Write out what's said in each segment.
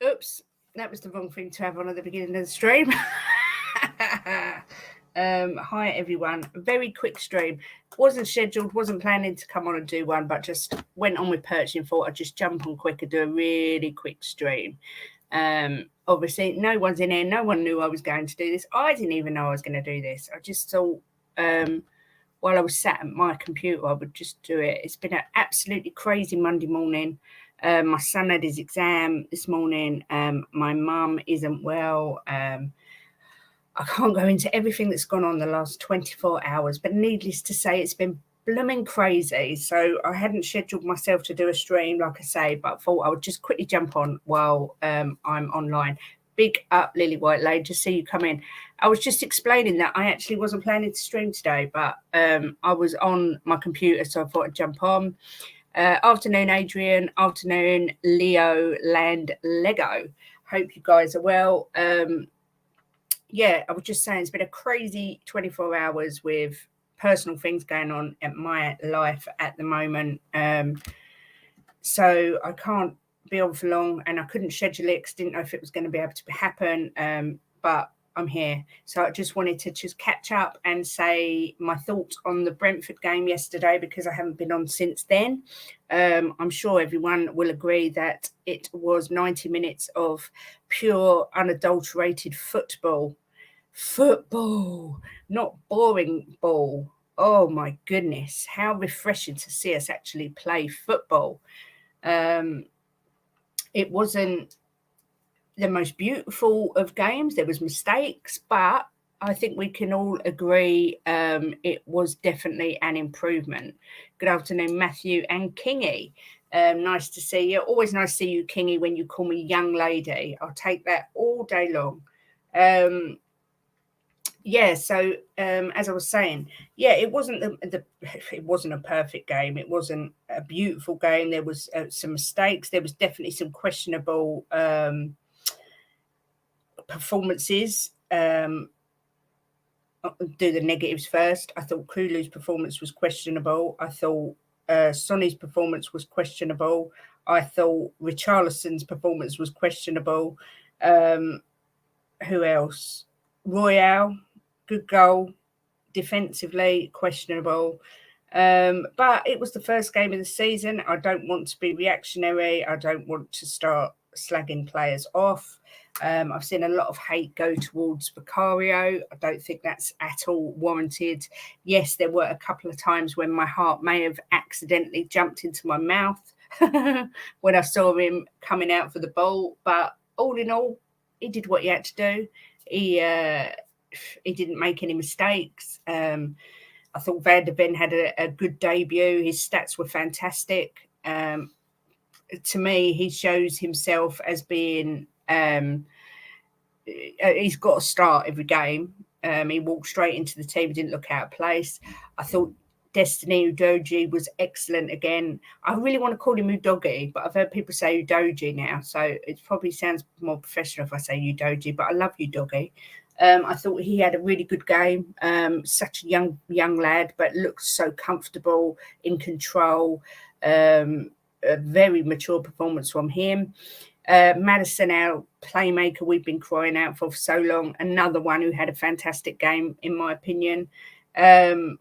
Oops, that was the wrong thing to have on at the beginning of the stream. Hi everyone. Very quick stream. Wasn't scheduled, wasn't planning to come on and do one, but just went on with purchasing. Thought I'd just jump on quick and do a really quick stream. Obviously, no one's in here. No one knew I was going to do this. I didn't even know I was going to do this. I just thought while I was sat at my computer, I would just do it. It's been an absolutely crazy Monday morning. My son had his exam this morning. My mum isn't well. I can't go into everything that's gone on the last 24 hours, but needless to say, it's been blooming crazy. So I hadn't scheduled myself to do a stream, like I say, but thought I would just quickly jump on while I'm online. Big up, Lily White Lady, just see you come in. I was just explaining that I actually wasn't planning to stream today, but I was on my computer, so I thought I'd jump on. Afternoon, Adrian. Afternoon, Leo Land Lego. Hope you guys are well. Yeah, I was just saying it's been a crazy 24 hours with personal things going on in my life at the moment. So I can't be on for long, and I couldn't schedule it because I didn't know if it was going to be able to happen. But I'm here. So I just wanted to just catch up and say my thoughts on the Brentford game yesterday, because I haven't been on since then. I'm sure everyone will agree that it was 90 minutes of pure, unadulterated football. Football, not boring ball. Oh my goodness, how refreshing to see us actually play football. It wasn't the most beautiful of games. There was mistakes, but I think we can all agree it was definitely an improvement. Good afternoon, Matthew and Kingy. Nice to see you. Always nice to see you, Kingy, when you call me young lady. I'll take that all day long. Yeah, so as I was saying, yeah, it wasn't it wasn't a perfect game. It wasn't a beautiful game. There was some mistakes. There was definitely some questionable performances. Do the negatives first. I thought Kulu's performance was questionable. I thought Sonny's performance was questionable. I thought Richarlison's performance was questionable. Who else? Royale, good goal. Defensively, questionable. But it was the first game of the season. I don't want to be reactionary. I don't want to start slagging players off. I've seen a lot of hate go towards Vicario. I don't think that's at all warranted. Yes, there were a couple of times when my heart may have accidentally jumped into my mouth when I saw him coming out for the ball. But all in all, he did what he had to do. He didn't make any mistakes. I thought Van der Ven had a good debut. His stats were fantastic. To me, he shows himself as being he's got to start every game. He walked straight into the team, didn't look out of place. I thought Destiny Udogie was excellent again. I really want to call him Udogie, but I've heard people say Udogie now, so it probably sounds more professional if I say Udogie, but I love Udogie. I thought he had a really good game. Such a young lad, but looked so comfortable, in control. A very mature performance from him. Maddison, our playmaker we've been crying out for so long. Another one who had a fantastic game, in my opinion.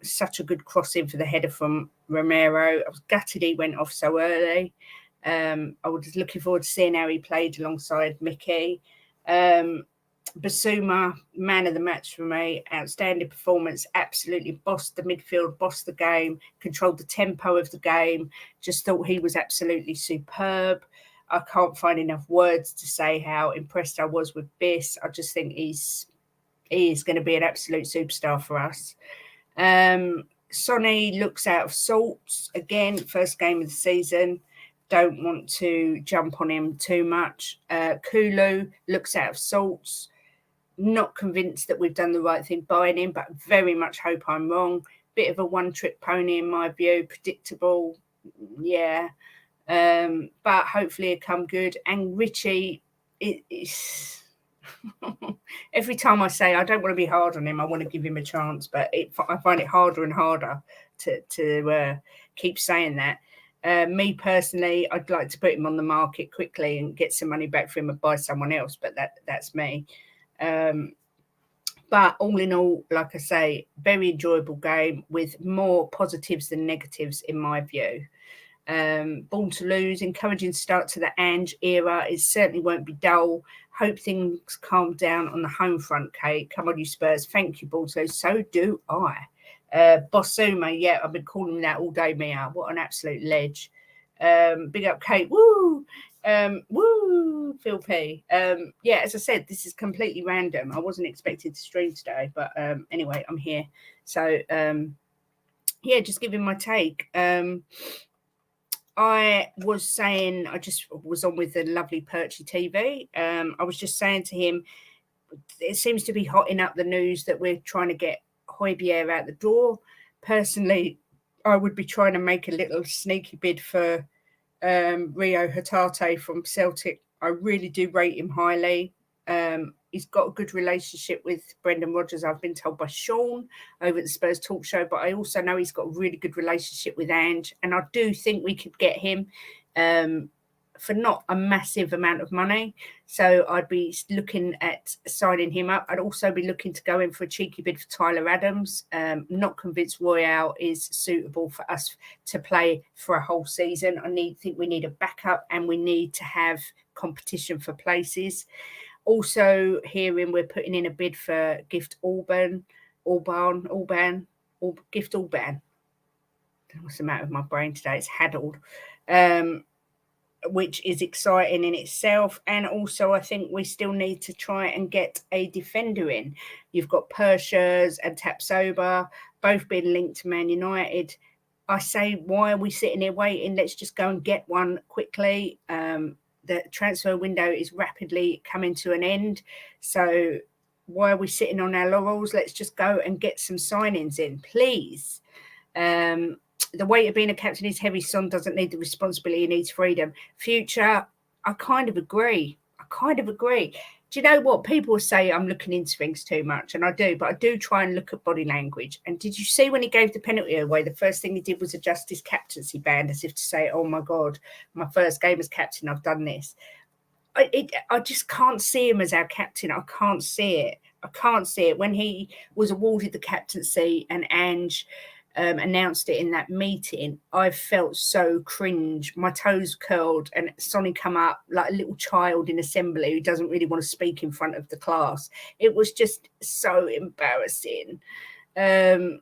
Such a good crossing for the header from Romero. I was gutted he went off so early. I was looking forward to seeing how he played alongside Mickey. Basuma, man of the match for me. Outstanding performance. Absolutely bossed the midfield, bossed the game, controlled the tempo of the game. Just thought he was absolutely superb. I can't find enough words to say how impressed I was with Biss. I just think he is going to be an absolute superstar for us. Sonny looks out of sorts. Again, first game of the season. Don't want to jump on him too much. Kulu looks out of sorts. Not convinced that we've done the right thing buying him, but very much hope I'm wrong. Bit of a one-trick pony in my view. Predictable, yeah. But hopefully it'll come good. And Richie, it's every time I say I don't want to be hard on him, I want to give him a chance, but I find it harder and harder to keep saying that. Me personally, I'd like to put him on the market quickly and get some money back for him and buy someone else, but that's me. But all in all, like I say, very enjoyable game with more positives than negatives in my view. Born to lose, encouraging start to the Ange era. It certainly won't be dull. Hope things calm down on the home front, Kate. Come on, you Spurs. Thank you, Born to lose. So do I. Bossuma, yeah, I've been calling him that all day, Mia. What an absolute ledge. Big up, Kate. Woo! Woo, Phil P. Yeah, as I said, this is completely random. I wasn't expected to stream today, but anyway, I'm here. So yeah, just giving my take. I was saying, I just was on with the lovely Perchy TV. I was just saying to him, it seems to be hotting up the news that we're trying to get Højbjerg out the door. Personally, I would be trying to make a little sneaky bid for Rio Hatate from Celtic. I really do rate him highly. He's got a good relationship with Brendan Rodgers, I've been told by Sean over at the Spurs Talk Show, but I also know he's got a really good relationship with Ange, and I do think we could get him for not a massive amount of money. So I'd be looking at signing him up. I'd also be looking to go in for a cheeky bid for Tyler Adams. Not convinced Royale is suitable for us to play for a whole season. Think we need a backup, and we need to have competition for places. Also hearing we're putting in a bid for Gift Orban. Gift Orban. What's the matter with my brain today? It's haddled. Which is exciting in itself. And also, I think we still need to try and get a defender in. You've got Pershers and Tapsoba, both being linked to Man United. I say, why are we sitting here waiting? Let's just go and get one quickly. The transfer window is rapidly coming to an end. So why are we sitting on our laurels? Let's just go and get some signings in, please. The weight of being a captain is heavy. Son doesn't need the responsibility, he needs freedom. Future, I kind of agree. Do you know what? People say I'm looking into things too much, and I do, but I do try and look at body language. And did you see when he gave the penalty away, the first thing he did was adjust his captaincy band as if to say, oh my God, my first game as captain, I've done this. I just can't see him as our captain. I can't see it. When he was awarded the captaincy and Ange announced it in that meeting, I felt so cringe. My toes curled, and Sonny come up like a little child in assembly who doesn't really want to speak in front of the class. It was just so embarrassing. Yeah,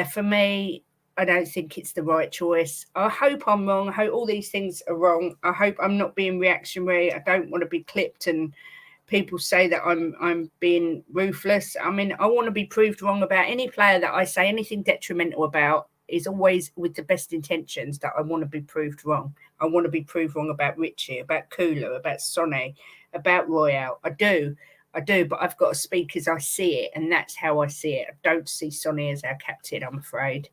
for me, I don't think it's the right choice. I hope I'm wrong. I hope all these things are wrong. I hope I'm not being reactionary. I don't want to be clipped and people say that I'm being ruthless. I mean, I want to be proved wrong about any player that I say anything detrimental about. Is always with the best intentions that I want to be proved wrong. I want to be proved wrong about Richie, about Kula, about Sonny, about Royale. I do, but I've got to speak as I see it, and that's how I see it. I don't see Sonny as our captain, I'm afraid.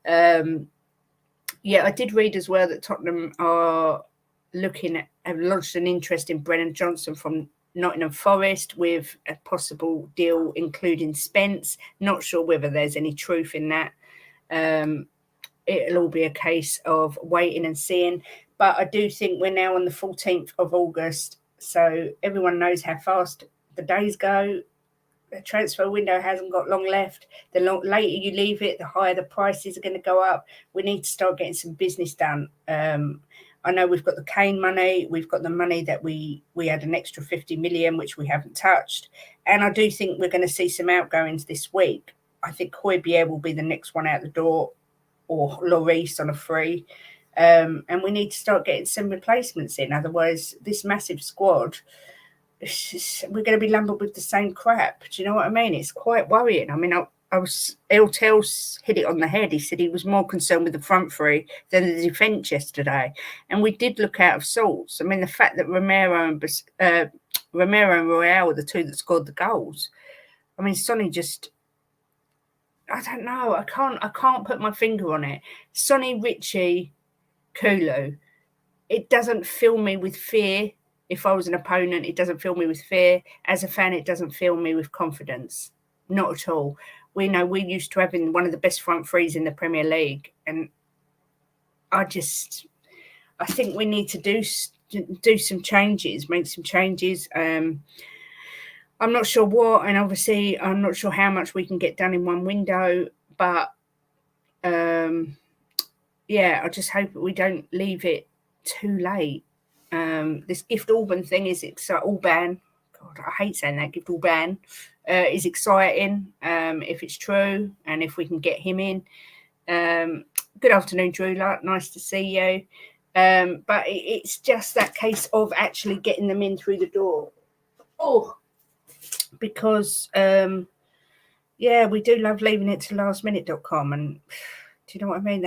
Yeah, I did read as well that Tottenham are have launched an interest in Brennan Johnson from Nottingham Forest with a possible deal including Spence. Not sure whether there's any truth in that. It'll all be a case of waiting and seeing. But I do think we're now on the 14th of August, so everyone knows how fast the days go. The transfer window hasn't got long left. The later you leave it, the higher the prices are going to go up. We need to start getting some business done. I know we've got the Kane money. We've got the money that we had an extra 50 million, which we haven't touched. And I do think we're going to see some outgoings this week. I think Højbjerg will be the next one out the door, or Lloris on a free. And we need to start getting some replacements in. Otherwise, this massive squad, we're going to be lumbered with the same crap. Do you know what I mean? It's quite worrying. I mean, Eltel's hit it on the head. He said he was more concerned with the front three than the defence yesterday. And we did look out of sorts. I mean, the fact that Romero and Royale were the two that scored the goals. I mean, Sonny just, I don't know. I can't put my finger on it. Sonny, Richie, Kulu. It doesn't fill me with fear. If I was an opponent, it doesn't fill me with fear. As a fan, it doesn't fill me with confidence. Not at all. We know we're used to having one of the best front threes in the Premier League, and I think we need to do some changes, make some changes. I'm not sure what, and obviously I'm not sure how much we can get done in one window, but yeah, I just hope we don't leave it too late. This gift Orban thing is Orban. God, I hate saying that. Gift Orban is exciting if it's true and if we can get him in. Good afternoon, Drew. Nice to see you. But it's just that case of actually getting them in through the door. Oh, because yeah, we do love leaving it to lastminute.com, and do you know what I mean?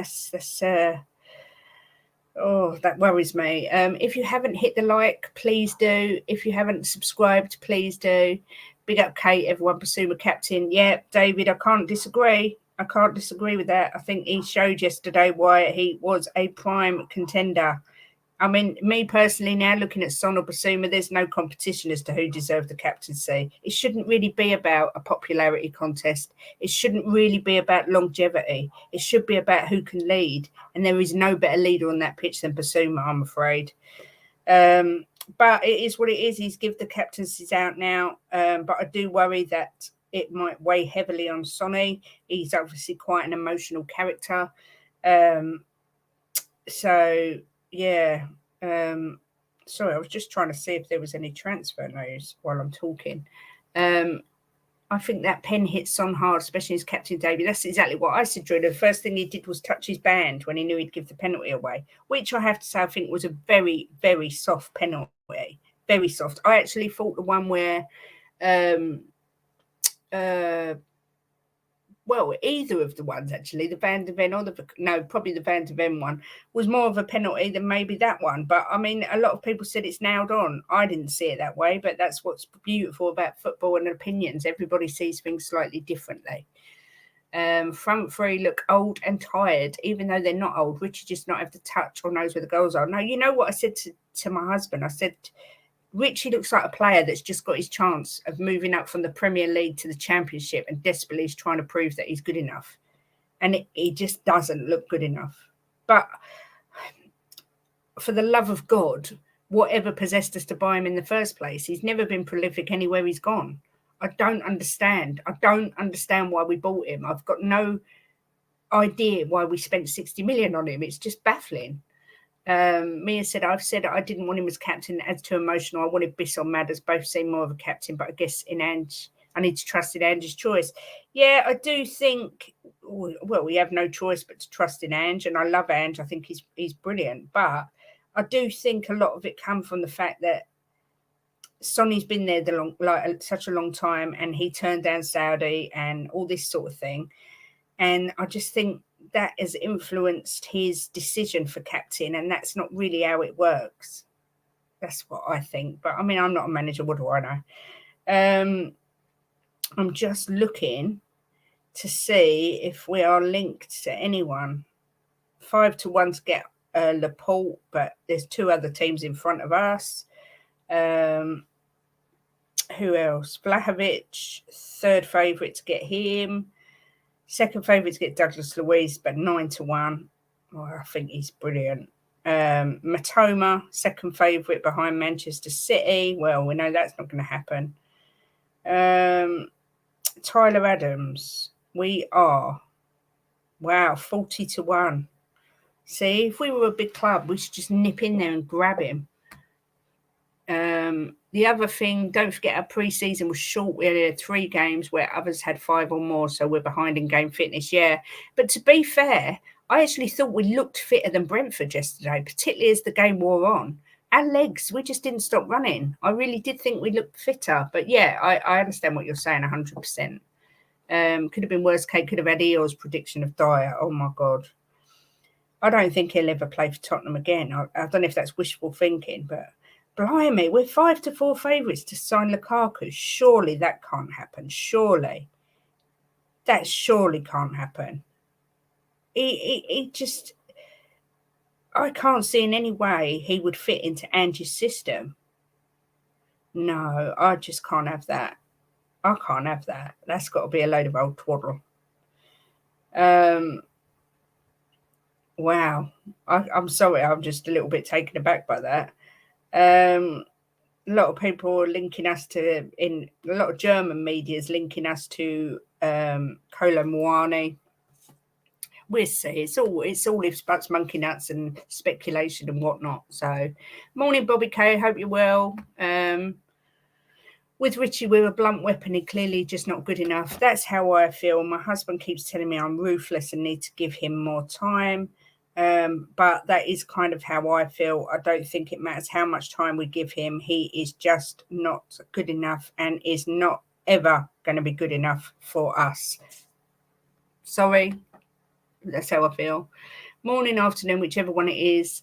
Oh, that worries me. If you haven't hit the like, please do. If you haven't subscribed, please do. Big up Kate, everyone, Basuma captain. Yeah, David, I can't disagree. I can't disagree with that. I think he showed yesterday why he was a prime contender. I mean, me personally, now looking at Son or Basuma, there's no competition as to who deserved the captaincy. It shouldn't really be about a popularity contest. It shouldn't really be about longevity. It should be about who can lead. And there is no better leader on that pitch than Basuma, I'm afraid. But it is what it is. He's give the captaincies out now. But I do worry that it might weigh heavily on Sonny. He's obviously quite an emotional character. So yeah, sorry, I was just trying to see if there was any transfer news while I'm talking. I think that pen hit Son hard, especially as captain David. That's exactly what I said, Drew. The first thing he did was touch his band when he knew he'd give the penalty away, which I have to say I think was a very, very soft penalty. Very soft. I actually thought the one where well, either of the ones actually, the Van de Ven or probably the Van de Ven one was more of a penalty than maybe that one. But I mean, a lot of people said it's nailed on. I didn't see it that way, but that's what's beautiful about football and opinions. Everybody sees things slightly differently. Front three look old and tired, even though they're not old. Richie just not have the touch or knows where the goals are. No, you know what I said to my husband? I said, Richie looks like a player that's just got his chance of moving up from the Premier League to the Championship and desperately is trying to prove that he's good enough. And he just doesn't look good enough. But for the love of God, whatever possessed us to buy him in the first place, he's never been prolific anywhere he's gone. I don't understand. I don't understand why we bought him. I've got no idea why we spent 60 million on him. It's just baffling. Mia said, I've said I didn't want him as captain as too emotional. I wanted Biss or Madders, both seem more of a captain, but I guess in Ange, I need to trust in Ange's choice. Yeah, I do think, well, we have no choice but to trust in Ange, and I love Ange. I think he's brilliant, but I do think a lot of it comes from the fact that Sonny's been there such a long time, and he turned down Saudi and all this sort of thing. And I just think that has influenced his decision for captain, and that's not really how it works. That's what I think. But I mean, I'm not a manager. What do I know? I'm just looking to see if we are linked to anyone. 5-1 to get Laporte, but there's two other teams in front of us. Who else? Vlahovic, third favourite to get him. Second favourite to get Douglas Luiz, but 9-1. Oh, I think he's brilliant. Matoma, second favourite behind Manchester City. Well, we know that's not going to happen. Tyler Adams, we are. Wow, 40-1. See, if we were a big club, we should just nip in there and grab him. The other thing, don't forget our pre-season was short. We had 3 games where others had 5 or more, so we're behind in game fitness, yeah. But to be fair, I actually thought we looked fitter than Brentford yesterday, particularly as the game wore on. Our legs, we just didn't stop running. I really did think we looked fitter. But yeah, I understand what you're saying 100%. Could have been worse. Kate could have had Eo's prediction of Dyer. Oh, my God. I don't think he'll ever play for Tottenham again. I don't know if that's wishful thinking, but blimey, we're 5-4 favourites to sign Lukaku. Surely that can't happen. Surely. That surely can't happen. He just... I can't see in any way he would fit into Ange's system. No, I just can't have that. I can't have that. That's got to be a load of old twaddle. Wow. I'm sorry, I'm just a little bit taken aback by that. A lot of people are linking us to, in a lot of German media is linking us to Kolo Muani. We'll see. It's all ifs, buts, monkey nuts, and speculation and whatnot. So, morning, Bobby K. Hope you're well. With Richie, we're a blunt weapon. He clearly just not good enough. That's how I feel. My husband keeps telling me I'm ruthless and need to give him more time. But that is kind of how I feel. I don't think it matters how much time we give him. He is just not good enough and is not ever going to be good enough for us. Sorry. That's how I feel. Morning, afternoon, whichever one it is.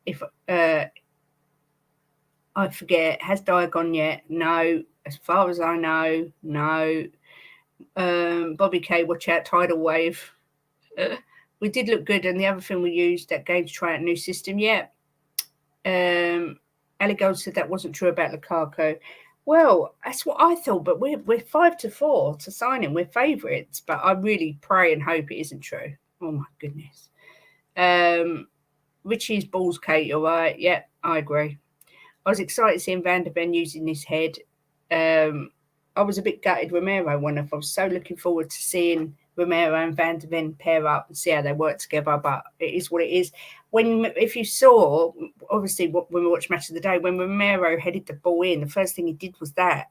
If I forget, has Di gone yet? No. As far as I know, no. Bobby K, watch out, tidal wave. We did look good, and the other thing we used that game to try out a new system. Yeah. Ali Gold said that wasn't true about Lukaku. Well, that's what I thought, but we're 5-4 to sign him. We're favourites, but I really pray and hope it isn't true. Oh my goodness. Richie's balls, Kate, all right? Yeah, I agree. I was excited seeing Van der Ven using his head. I was a bit gutted Romero won off. I was so looking forward to seeing Romero and Van der Ven pair up and see how they work together, but it is what it is. If you saw, obviously, when we watched Match of the Day, when Romero headed the ball in, the first thing he did was that.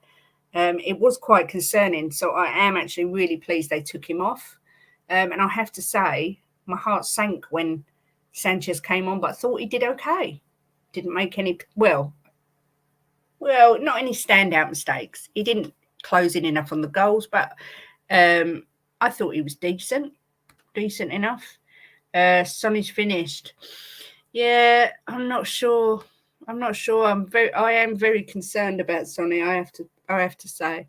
It was quite concerning, so I am actually really pleased they took him off. And I have to say, my heart sank when Sanchez came on, but I thought he did okay. Didn't make any, well, not any standout mistakes. He didn't close in enough on the goals, but I thought he was decent enough. Sonny's finished. Yeah, I'm not sure. I am very concerned about Sonny. I have to say.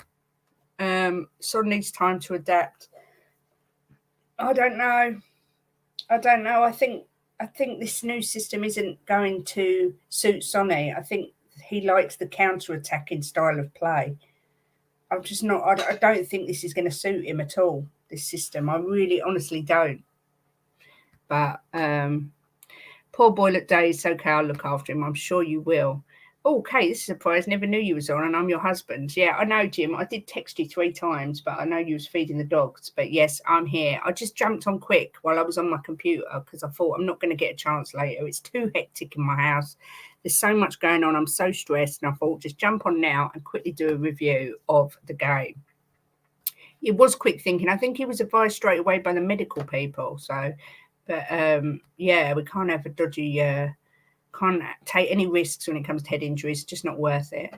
Son needs time to adapt. I don't know. I think this new system isn't going to suit Sonny. I think he likes the counter-attacking style of play. I'm just not. I don't think this is going to suit him at all. This system, I really, honestly don't. But poor boy look days. Okay, I'll look after him. I'm sure you will. Oh, Kate, this is a surprise. Never knew you was on, and I'm your husband. Yeah, I know, Jim. I did text you 3 times, but I know you was feeding the dogs. But yes, I'm here. I just jumped on quick while I was on my computer because I thought I'm not going to get a chance later. It's too hectic in my house. There's so much going on. I'm so stressed, and I thought just jump on now and quickly do a review of the game. It was quick thinking. I think he was advised straight away by the medical people. So, but yeah, we can't have a dodgy. Can't take any risks when it comes to head injuries. Just not worth it.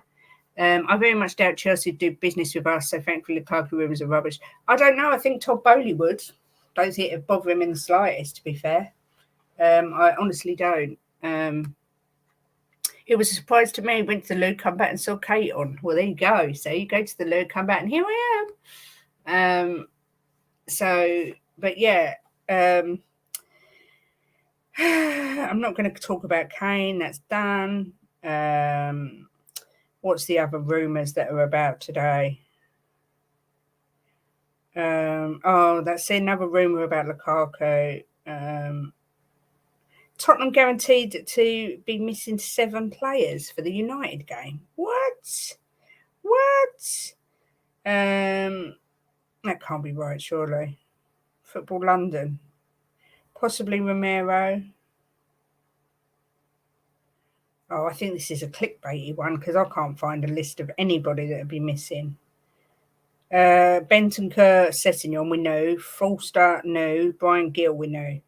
I very much doubt Chelsea do business with us, so thankfully Lukaku rumours are rubbish. I don't know. I think Todd Bowley would. Don't think it'd bother him in the slightest, to be fair. I honestly don't. It was a surprise to me. Went to the loo, come back and saw Kate on. Well, there you go. So you go to the loo, come back, and here I am. But yeah. I'm not going to talk about Kane. That's done. What's the other rumours that are about today? That's another rumour about Lukaku. Tottenham guaranteed to be missing 7 players for the United game. What? That can't be right, surely. Football London. Possibly Romero. Oh, I think this is a clickbaity one because I can't find a list of anybody that would be missing. Bentancur, Sessegnon, we know. Forster, no. Brian Gill, we know.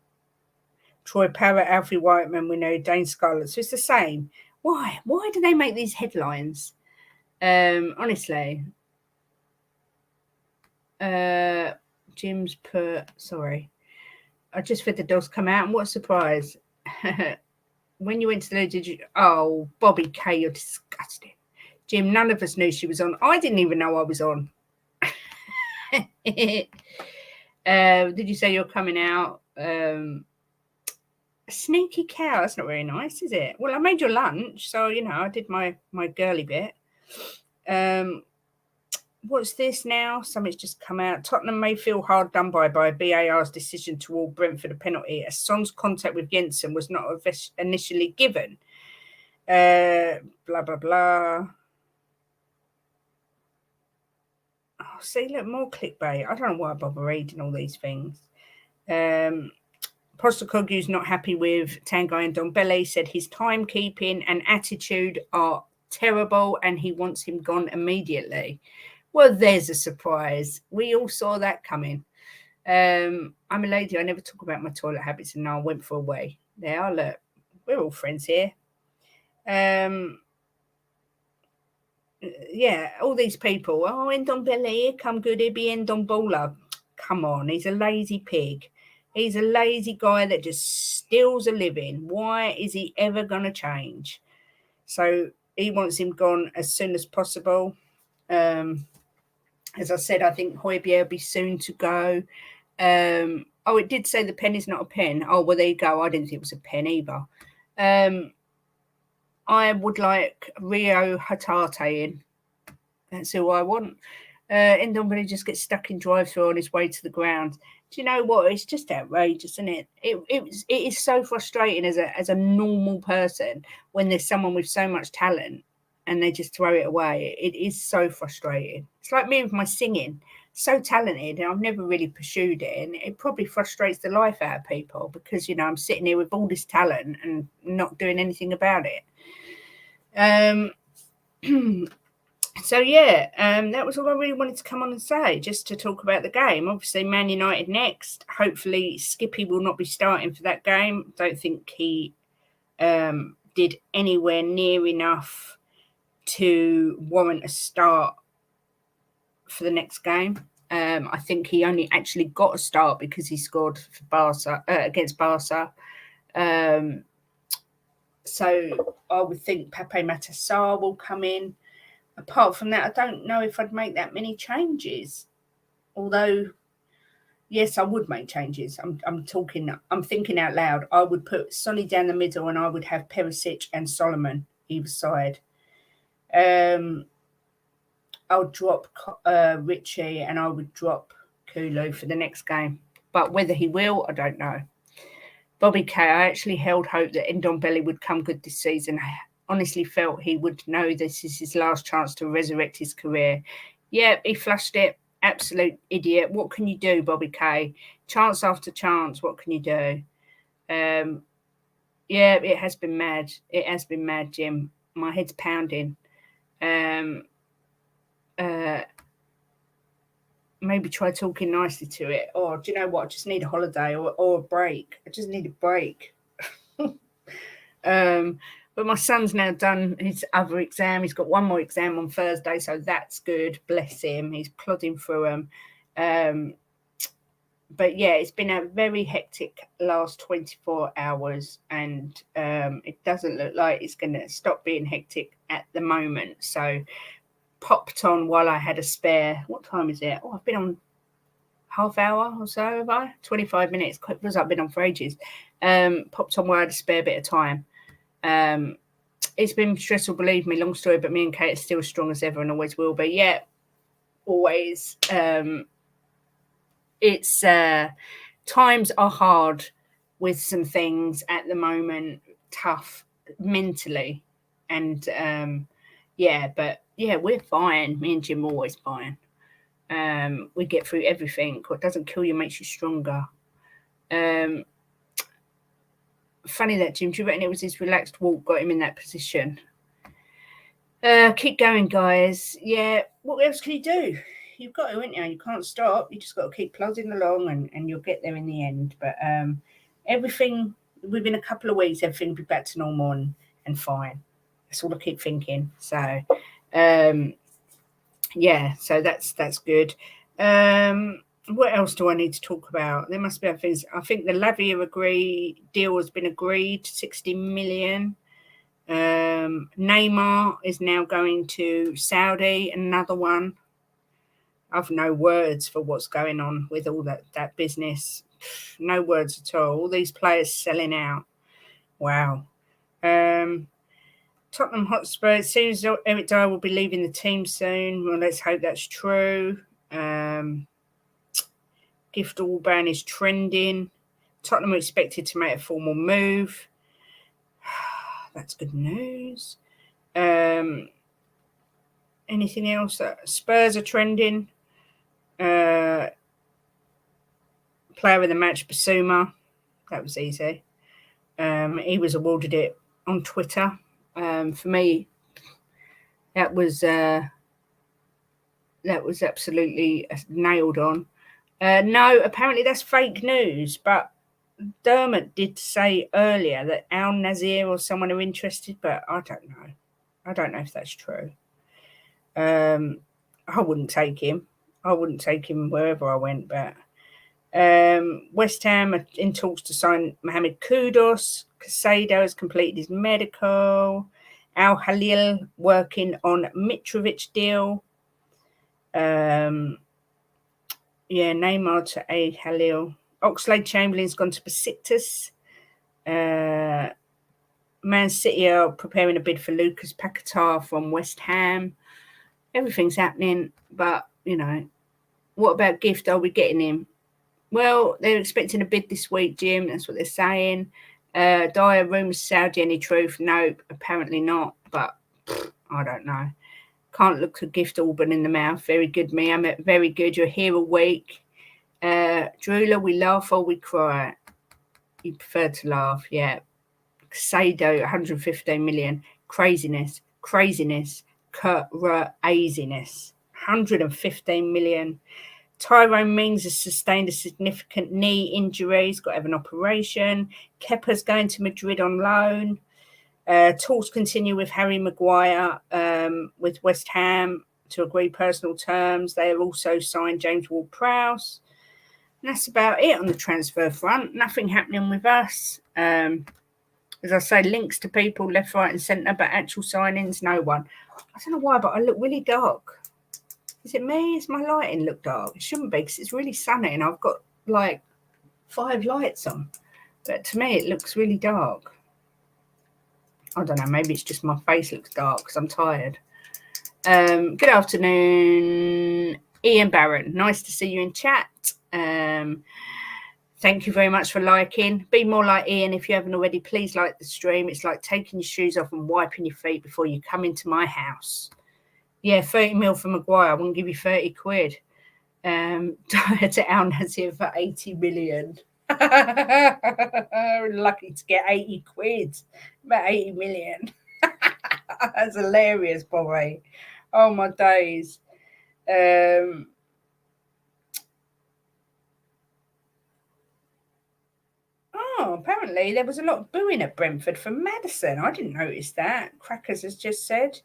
Troy Parrott, Alfie Whiteman, we know. Dane Scarlett. So it's the same. Why? Why do they make these headlines? Honestly. Jim's put, sorry. I just fed the dogs come out, and what a surprise. When you went to the loo, did you? Oh, Bobby K, you're disgusting. Jim, none of us knew she was on. I didn't even know I was on. Did you say you're coming out? A sneaky cow. That's not very nice, is it? Well, I made your lunch, so I did my girly bit. what's this now? Something's just come out. Tottenham may feel hard done by BAR's decision to award Brentford a penalty, as Son's contact with Jensen was not initially given. Blah, blah, blah. Oh, see, look, more clickbait. I don't know why I bother reading all these things. Postecoglou's not happy with Tanguy and Ndombele, said his timekeeping and attitude are terrible and he wants him gone immediately. Well, there's a surprise. We all saw that coming. I'm a lady. I never talk about my toilet habits, and now I went for a wee. There are, look. We're all friends here. Yeah, all these people. Oh, Ndombele, here come good. He'll be Ndombele. Come on, he's a lazy pig. He's a lazy guy that just steals a living. Why is he ever going to change? So he wants him gone as soon as possible. As I said, I think Højbjerg will be soon to go. Oh, it did say the pen is not a pen. Oh, well, there you go. I didn't think it was a pen either. I would like Rio Hatate in. That's who I want. Ndombele just gets stuck in drive-through on his way to the ground. Do you know what? It's just outrageous, isn't it? It is so frustrating as a normal person when there's someone with so much talent and they just throw it away. It is so frustrating. It's like me with my singing. So talented, and I've never really pursued it, and it probably frustrates the life out of people because, you know, I'm sitting here with all this talent and not doing anything about it. So yeah, that was all I really wanted to come on and say, just to talk about the game. Obviously, Man United next. Hopefully, Skippy will not be starting for that game. Don't think he did anywhere near enough to warrant a start for the next game. I think he only actually got a start because he scored for Barca against Barca. So I would think Pape Matar Sarr will come in. Apart from that, I don't know if I'd make that many changes. Although, yes, I would make changes. I'm thinking out loud. I would put Sonny down the middle and I would have Perisic and Solomon either side. I'll drop Richie and I would drop Kulu for the next game. But whether he will, I don't know. Bobby K, I actually held hope that Ndombele would come good this season. I honestly felt he would know this is his last chance to resurrect his career. Yeah, he flushed it. Absolute idiot. What can you do, Bobby K? Chance after chance, what can you do? Yeah, it has been mad. It has been mad, Jim. My head's pounding. Maybe try talking nicely to it. Or do you know what? I just need a holiday or a break. I just need a break. But my son's now done his other exam. He's got one more exam on Thursday, so that's good. Bless him. He's plodding through them. But yeah, it's been a very hectic last 24 hours, and it doesn't look like it's going to stop being hectic at the moment. So popped on while I had a spare. What time is it? Oh, I've been on half hour or so, have I? 25 minutes. It feels like I've been on for ages. Popped on while I had a spare bit of time. It's been stressful, believe me, long story, but me and Kate are still as strong as ever and always will be. Yeah, always. It's times are hard with some things at the moment, tough mentally. And yeah, but yeah, we're fine. Me and Jim are always fine. We get through everything. What doesn't kill you makes you stronger. Funny that, Jim. Do you reckon it was his relaxed walk got him in that position? Keep going, guys. Yeah, what else can you do? You've got to, haven't you? You can't stop. You just got to keep plodding along and you'll get there in the end. But everything, within a couple of weeks, everything will be back to normal and fine. That's all I keep thinking. So, yeah, so that's good. What else do I need to talk about? There must be other things. I think the Lavia deal has been agreed, 60 million. Neymar is now going to Saudi, another one. I've no words for what's going on with all that business. No words at all. All these players selling out. Wow. Tottenham Hotspur, it seems Eric Dyer will be leaving the team soon. Well, let's hope that's true. Gift Orban is trending. Tottenham are expected to make a formal move. That's good news. Anything else? Spurs are trending. Player of the match, Basuma. That was easy. He was awarded it on Twitter. For me, that was absolutely nailed on. No, apparently that's fake news, but Dermot did say earlier that Al Nazir or someone are interested, but I don't know. I don't know if that's true. I wouldn't take him. I wouldn't take him wherever I went, but West Ham are in talks to sign Mohamed Kudus. Casado has completed his medical. Al Halil working on Mitrovic deal. Neymar to A Halil. Oxlade-Chamberlain's gone to Besiktas. Man City are preparing a bid for Lucas Paquetá from West Ham. Everything's happening, but, what about Gift? Are we getting him? Well, they're expecting a bid this week, Jim. That's what they're saying. Dyer rumours Saudi, any truth? No, apparently not, but I don't know. Can't look a Gift Orban in the mouth. Very good, Mia. Very good. You're here a week. Drooler, we laugh or we cry? You prefer to laugh, yeah. Sado, 115 million. Craziness. Craziness. 115 million. Tyrone Mings has sustained a significant knee injury. He's got to have an operation. Kepa's going to Madrid on loan. Talks continue with Harry Maguire with West Ham to agree personal terms. They have also signed James Ward-Prowse. And that's about it on the transfer front. Nothing happening with us. As I say, links to people left, right and centre, but actual signings, no one. I don't know why, but I look really dark. Is it me? Is my lighting look dark? It shouldn't be because it's really sunny and I've got like 5 lights on. But to me, it looks really dark. I don't know. Maybe it's just my face looks dark because I'm tired. Good afternoon, Ian Barron. Nice to see you in chat. Thank you very much for liking. Be more like Ian if you haven't already. Please like the stream. It's like taking your shoes off and wiping your feet before you come into my house. Yeah, 30 mil for Maguire. I wouldn't give you 30 quid. Dyer to Al Nazir for 80 million. Lucky to get 80 quid. About 80 million. That's hilarious, Bobby. Oh, my days. Apparently there was a lot of booing at Brentford from Maddison. I didn't notice that. Crackers has just said.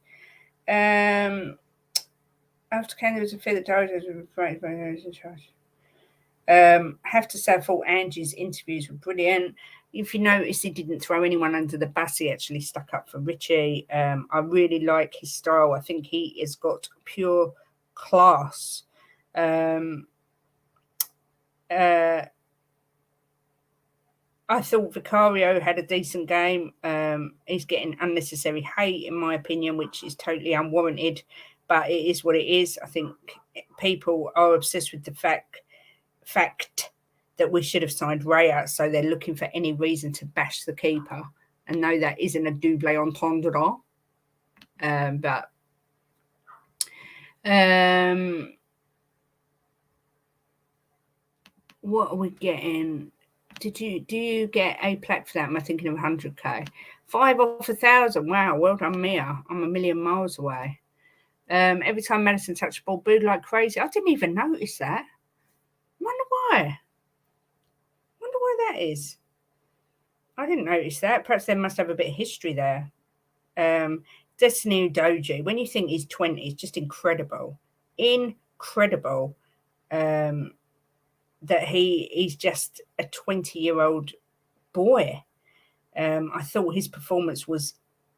After Canada was a fear that Dyer was in charge. Have to say I thought Angie's interviews were brilliant. If you notice, he didn't throw anyone under the bus. He actually stuck up for Richie. I really like his style. I think he has got pure class. I thought Vicario had a decent game. He's getting unnecessary hate, in my opinion, which is totally unwarranted. But it is what it is. I think people are obsessed with the fact that we should have signed Raya, so they're looking for any reason to bash the keeper. And no, that isn't a double entendre. But what are we getting? Do you get a plaque for that? Am I thinking of 100k? 5 off 1,000. Wow, well done, Mia. I'm a million miles away. Every time Madison touched the ball, booed like crazy. I didn't even notice that. Wonder why that is. I didn't notice that. Perhaps they must have a bit of history there. Destiny Udoji, when you think he's 20, it's just incredible. Incredible. That he's just a 20-year-old boy. I thought his performance was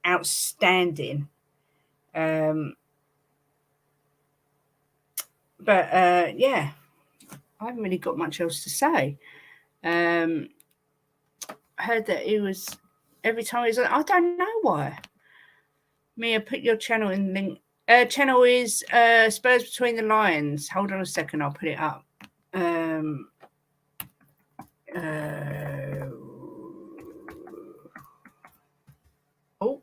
outstanding. But yeah, I haven't really got much else to say. I heard that he was, every time he was, I don't know why. Mia, put your channel in link. Channel is Spurs Between the Lions. Hold on a second, I'll put it up. Oh,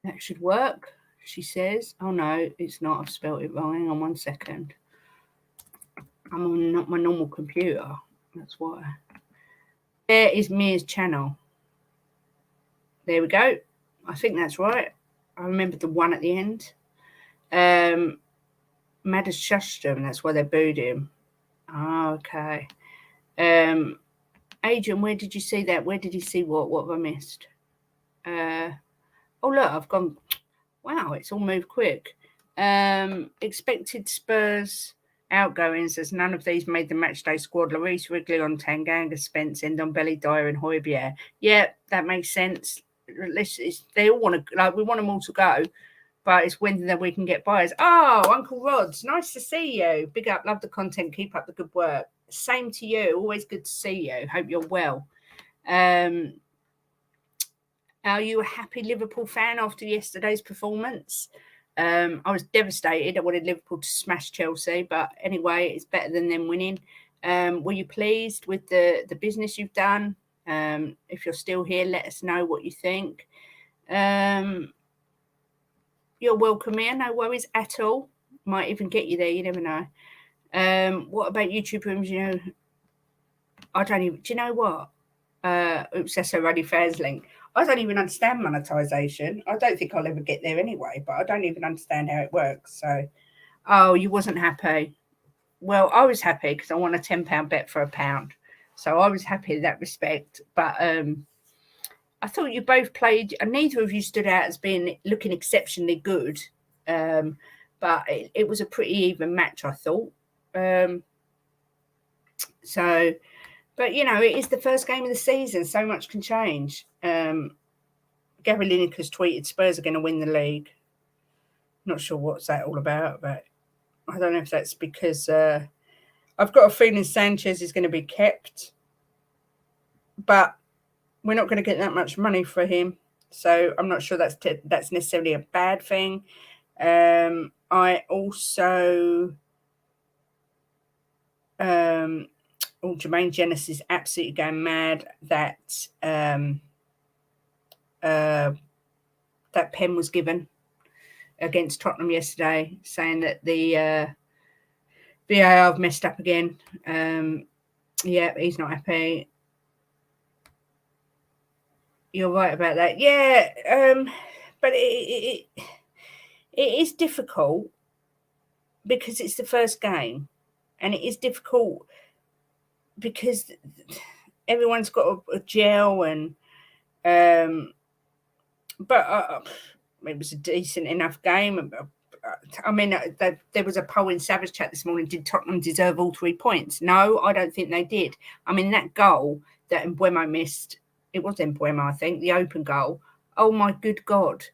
that should work, she says. Oh no, it's not. I've spelled it wrong. Hang on 1 second. I'm on not my normal computer. That's why. There is Mia's channel. There we go. I think that's right. I remember the one at the end. Mad as Shushdom, that's why they booed him. Oh, okay. Adrian, where did you see that? Where did you see what? What have I missed? Oh, look, I've gone. Wow, it's all moved quick. Expected Spurs outgoings as none of these made the matchday squad. Lloris, Wrigley on Tanganga, Spence, Ndombele, Dyer, and Højbjerg. Yeah, that makes sense. They all want to, we want them all to go, but it's when that we can get buyers. Oh, Uncle Rod's, nice to see you. Big up, love the content, keep up the good work. Same to you, always good to see you. Hope you're well. Are you a happy Liverpool fan after yesterday's performance? I was devastated. I wanted Liverpool to smash Chelsea, but anyway, it's better than them winning. Were you pleased with the business you've done? If you're still here, let us know what you think. You're welcome here. No worries at all. Might even get you there. You never know. What about YouTube rooms? You know, I don't even. Do you know what? Oops, that's a Ruddy Fans link. I don't even understand monetization. I don't think I'll ever get there anyway, but I don't even understand how it works. So, oh, you wasn't happy. Well, I was happy because I won a £10 bet for £1. So I was happy in that respect. But I thought you both played, and neither of you stood out as being looking exceptionally good. But it was a pretty even match, I thought. So, but you know, it is the first game of the season. So much can change. Gary Lineker's tweeted Spurs are going to win the league. Not sure what's that all about, but I don't know if that's because I've got a feeling Sanchez is going to be kept, but we're not going to get that much money for him. So I'm not sure that's necessarily a bad thing. I also, Jermaine Jenas is absolutely going mad that that pen was given against Tottenham yesterday, saying that the VAR have messed up again. Yeah, he's not happy. You're right about that. Yeah, but it is difficult because it's the first game, and it is difficult because everyone's got a gel and but it was a decent enough game. I mean, there was a poll in Savage Chat this morning. Did Tottenham deserve all 3 points? No, I don't think they did. I mean, that goal that Mbeumo missed, it was Mbeumo, I think, the open goal. Oh my good God.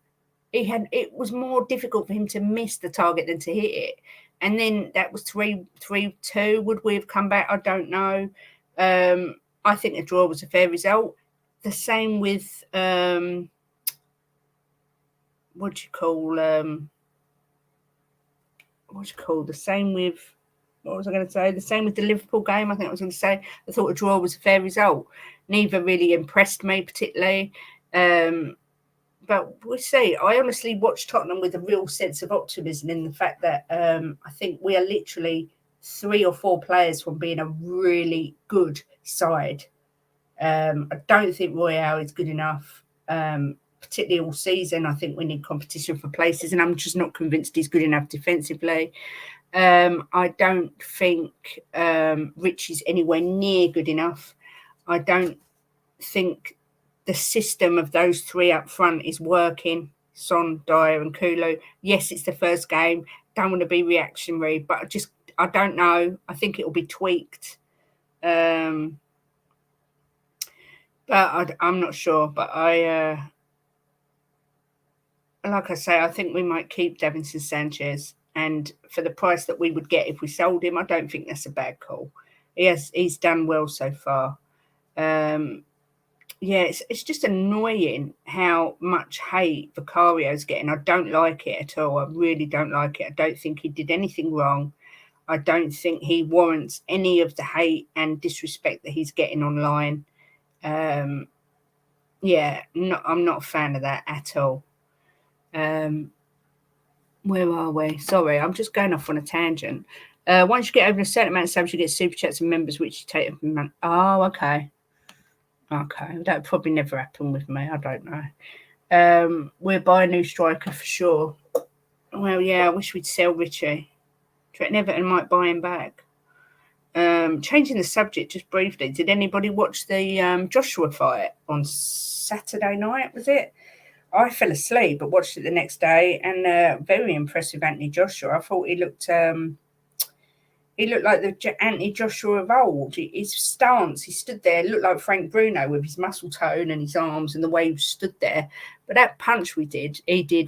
It was more difficult for him to miss the target than to hit it. And then that was 3-2. Would we have come back? I don't know. I think a draw was a fair result. The same with the same with, what was I going to say? The same with the Liverpool game. I think I was going to say, I thought a draw was a fair result. Neither really impressed me particularly. But we'll see. I honestly watched Tottenham with a real sense of optimism in the fact that I think we are literally 3 or 4 players from being a really good side. I don't think Royale is good enough, particularly all season. I think we need competition for places, and I'm just not convinced he's good enough defensively. I don't think Rich is anywhere near good enough. I don't think the system of those 3 up front is working. Son, Dyer and Kulu. Yes, it's the first game. Don't want to be reactionary, but I don't know. I think it will be tweaked. But I'm not sure. But like I say, I think we might keep Davinson Sanchez. And for the price that we would get if we sold him, I don't think that's a bad call. he's done well so far. Yeah, it's just annoying how much hate Vicario's getting. I don't like it at all. I really don't like it. I don't think he did anything wrong. I don't think he warrants any of the hate and disrespect that he's getting online. Yeah, I'm not a fan of that at all. Where are we? Sorry, I'm just going off on a tangent. Once you get over a certain amount of subs, you get super chats and members, which you take every month. Oh, okay. Okay, that would probably never happen with me. I don't know. We'll buy a new striker for sure. Well, yeah, I wish we'd sell Richie. Do you reckon Everton might buy him back? Changing the subject just briefly, did anybody watch the Joshua fight on Saturday night, was it? I fell asleep but watched it the next day, and very impressive Anthony Joshua. I thought he looked like the Anthony Joshua of old. His stance, he stood there, looked like Frank Bruno with his muscle tone and his arms and the way he stood there. But that punch he did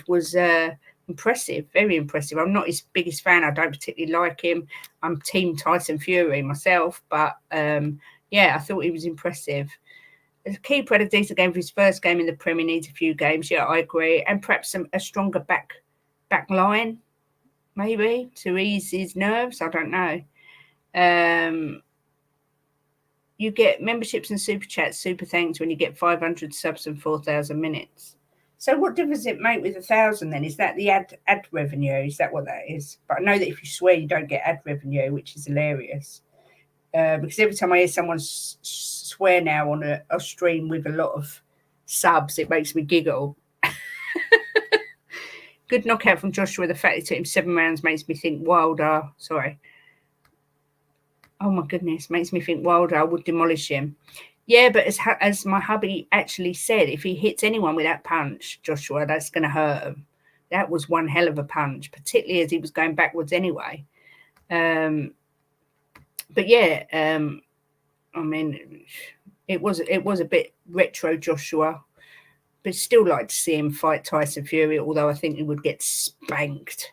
was impressive, very impressive. I'm not his biggest fan. I don't particularly like him. I'm team Tyson Fury myself, but yeah, I thought he was impressive. The keeper had a decent game for his first game in the Premier. Needs a few games. Yeah, I agree, and perhaps a stronger back line, maybe to ease his nerves. I don't know. You get memberships and super chats, super thanks when you get 500 subs and 4,000 minutes. So what difference does it make with 1,000 then? Is that the ad revenue? Is that what that is? But I know that if you swear, you don't get ad revenue, which is hilarious. Because every time I hear someone swear now on a stream with a lot of subs, it makes me giggle. Good knockout from Joshua. The fact it took him 7 rounds makes me think Wilder. Sorry. Oh my goodness, makes me think Wilder would demolish him. Yeah, but as my hubby actually said, if he hits anyone with that punch, Joshua, that's going to hurt him. That was one hell of a punch, particularly as he was going backwards anyway. But yeah, I mean, it was a bit retro Joshua, but still like to see him fight Tyson Fury, although I think he would get spanked.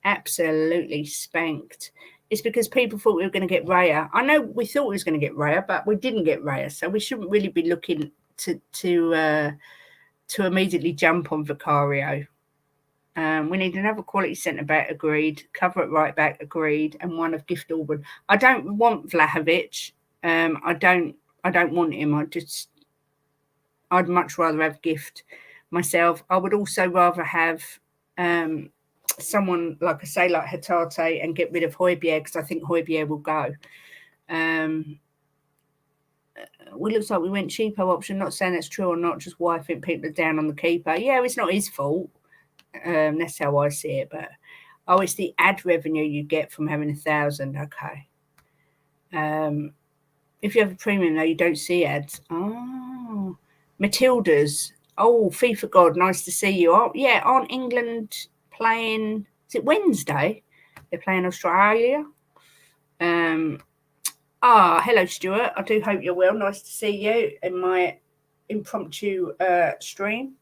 Absolutely spanked. It's because people thought we were going to get Raya. I know we thought we was going to get Raya, but we didn't get Raya, so we shouldn't really be looking to immediately jump on Vicario. We need another quality centre back, agreed. Cover at right back, agreed, and one of Gift Orban. I don't want Vlahovic. I don't want him. I'd much rather have Gift myself. I would also rather have someone like I say, like Hatate, and get rid of Højbjerg because I think Højbjerg will go. We looks like we went cheapo option. Not saying that's true or not, just why I think people are down on the keeper. Yeah, it's not his fault. That's how I see it. But it's the ad revenue you get from having 1,000. Okay. If you have a premium though, you don't see ads. Oh, Matilda's. Oh, FIFA God, nice to see you. Oh, yeah, aren't England playing? Is it Wednesday? They're playing Australia. Hello, Stuart. I do hope you're well. Nice to see you in my impromptu stream.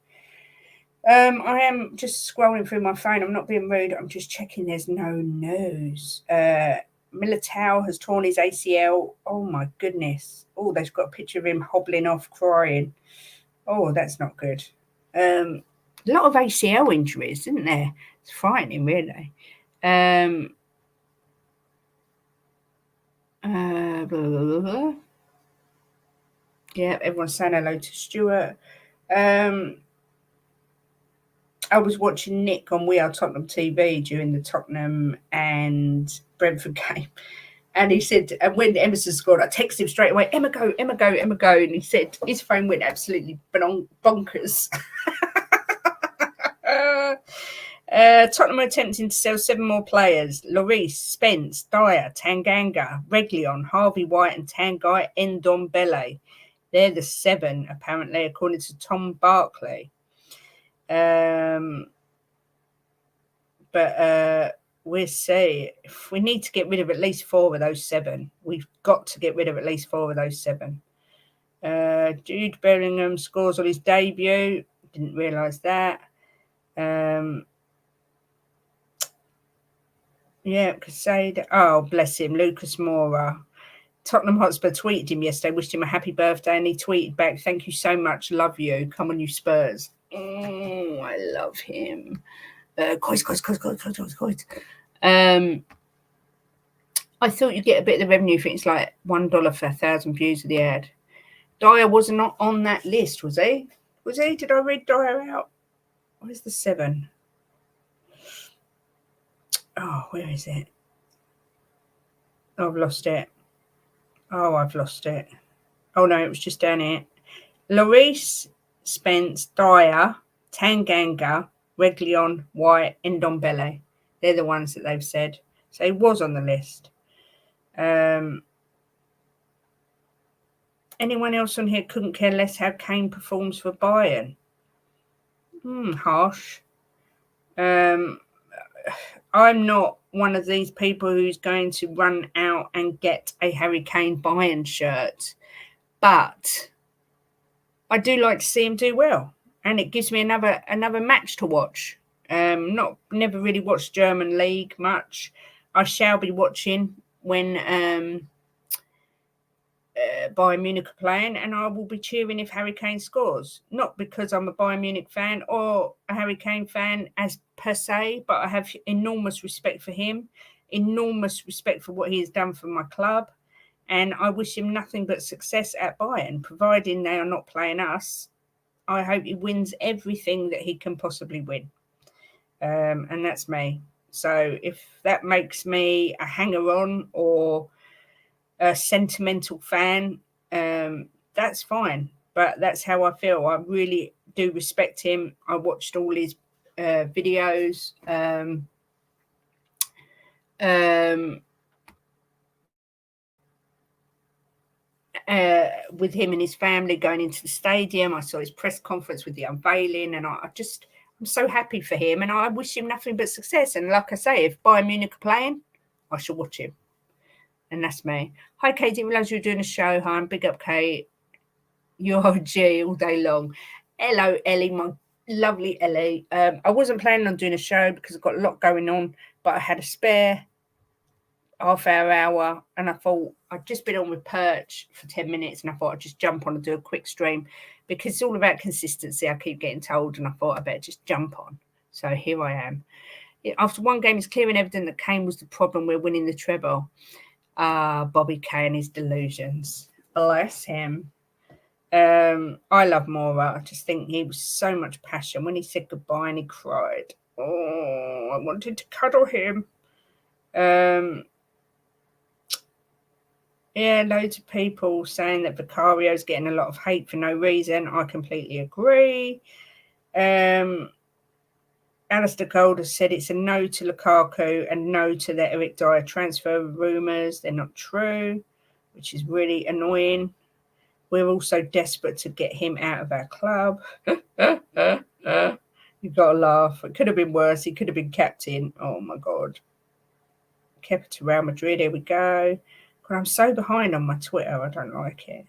I am just scrolling through my phone. I'm not being rude. I'm just checking there's no news. Militao has torn his ACL. Oh, my goodness. Oh, they've got a picture of him hobbling off crying. Oh, that's not good. A lot of ACL injuries, isn't there? It's frightening, really. Blah, blah, blah. Yeah, everyone's saying hello to Stuart. I was watching Nick on We Are Tottenham TV during the Tottenham and Brentford game. And he said, and when Emerson scored, I texted him straight away, Emma go, Emma go, Emma go. And he said his phone went absolutely bonkers. Tottenham are attempting to sell 7 more players. Lloris, Spence, Dyer, Tanganga, Reguilon, Harvey White and Tanguy Ndombele. They're the 7, apparently, according to Tom Barkley. But we'll see. If we need to get rid of at least 4 of those 7. We've got to get rid of at least 4 of those 7. Jude Bellingham scores on his debut. Didn't realise that. Yeah, Casade. Oh, bless him. Lucas Moura. Tottenham Hotspur tweeted him yesterday, wished him a happy birthday, and he tweeted back, "Thank you so much, love you. Come on, you Spurs." Oh, I love him. Coins. I thought you'd get a bit of the revenue if it's like $1 for 1,000 views of the ad. Dyer was not on that list, was he? Was he? Did I read Dyer out? Where's the 7? Oh, where is it? Oh, I've lost it. Oh, I've lost it. Oh, no, it was just down here. Lloris, Spence, Dyer, Tanganga, Reguilon, White, Ndombele. They're the ones that they've said. So he was on the list. Anyone else on here couldn't care less how Kane performs for Bayern? Harsh. I'm not one of these people who's going to run out and get a Harry Kane Bayern shirt, but I do like to see him do well, and it gives me another match to watch. Never really watched German league much. I shall be watching when Bayern Munich are playing, and I will be cheering if Harry Kane scores. Not because I'm a Bayern Munich fan or a Harry Kane fan as per se, but I have enormous respect for him, enormous respect for what he has done for my club, and I wish him nothing but success at Bayern, providing they are not playing us. I hope he wins everything that he can possibly win, and that's me. So if that makes me a hanger-on or a sentimental fan, that's fine, but that's how I feel. I really do respect him. I watched all his videos with him and his family going into the stadium. I saw his press conference with the unveiling, and I'm so happy for him, and I wish him nothing but success. And like I say, if Bayern Munich are playing, I shall watch him. And that's me. Hi, Kate. Didn't realise you were doing a show. Hi, big up, Kate. You're a G all day long. Hello, Ellie, my lovely Ellie. I wasn't planning on doing a show because I've got a lot going on, but I had a spare half-hour, and I thought I'd just been on with Perch for 10 minutes, and I thought I'd just jump on and do a quick stream because it's all about consistency. I keep getting told, and I thought I better just jump on. So here I am. After one game, it's clear and evident that Kane was the problem. We're winning the treble. Bobby Kane and his delusions. Bless him. I love Mora. I just think he was so much passion when he said goodbye and he cried. Oh, I wanted to cuddle him. Yeah, loads of people saying that Vicario's getting a lot of hate for no reason. I completely agree. Alistair Gold has said it's a no to Lukaku and no to the Eric Dyer transfer rumours. They're not true, which is really annoying. We're also desperate to get him out of our club. You've got to laugh. It could have been worse. He could have been captain. Oh, my God. Kepa to Real Madrid. Here we go. God, I'm so behind on my Twitter. I don't like it.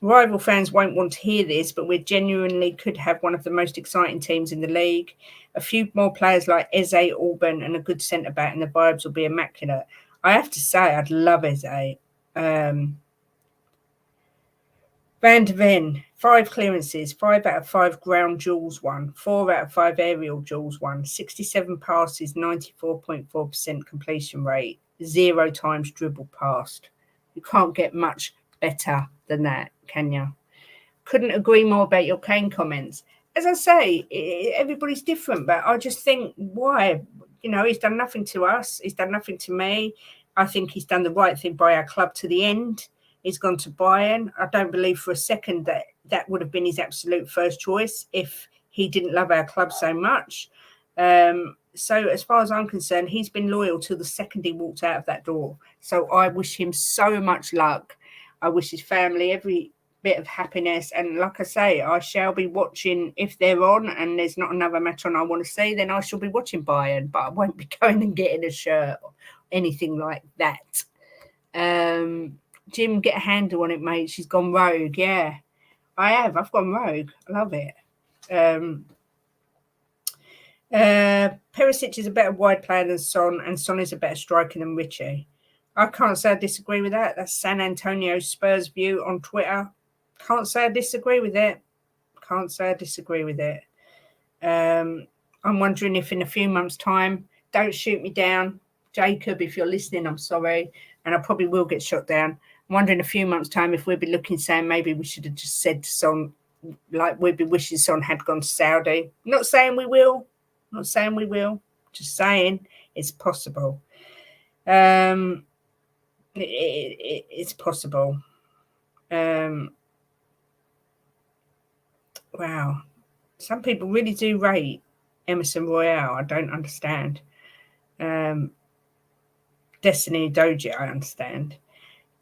Rival fans won't want to hear this, but we genuinely could have one of the most exciting teams in the league. A few more players like Eze, Orban, and a good centre-back, and the vibes will be immaculate. I have to say, I'd love Eze. Van de Ven, 5 clearances, 5 out of 5 ground duels won, 4 out of 5 aerial duels won, 67 passes, 94.4% completion rate, 0 times dribble passed. You can't get much better than that, can you? Couldn't agree more about your Kane comments. As I say, everybody's different, but I just think, why? He's done nothing to us. He's done nothing to me. I think he's done the right thing by our club to the end. He's gone to Bayern. I don't believe for a second that would have been his absolute first choice if he didn't love our club so much. So as far as I'm concerned, he's been loyal till the second he walked out of that door. So I wish him so much luck. I wish his family every bit of happiness. And like I say, I shall be watching if they're on and there's not another match on I want to see, then I shall be watching Bayern, but I won't be going and getting a shirt or anything like that. Jim, get a handle on it, mate. She's gone rogue. Yeah, I have. I've gone rogue. I love it. Perisic is a better wide player than Son, and Son is a better striker than Richie. I can't say I disagree with that. That's San Antonio Spurs view on Twitter. Can't say I disagree with it. Can't say I disagree with it. I'm wondering if in a few months' time, don't shoot me down, Jacob, if you're listening, I'm sorry, and I probably will get shot down. I'm wondering in a few months' time if we'll be looking, saying maybe we should have just said to Son, like we'd be wishing Son had gone to Saudi. Not saying we will, just saying it's possible. It's possible. Wow. Some people really do rate Emerson Royale. I don't understand. Destiny Doji, I understand.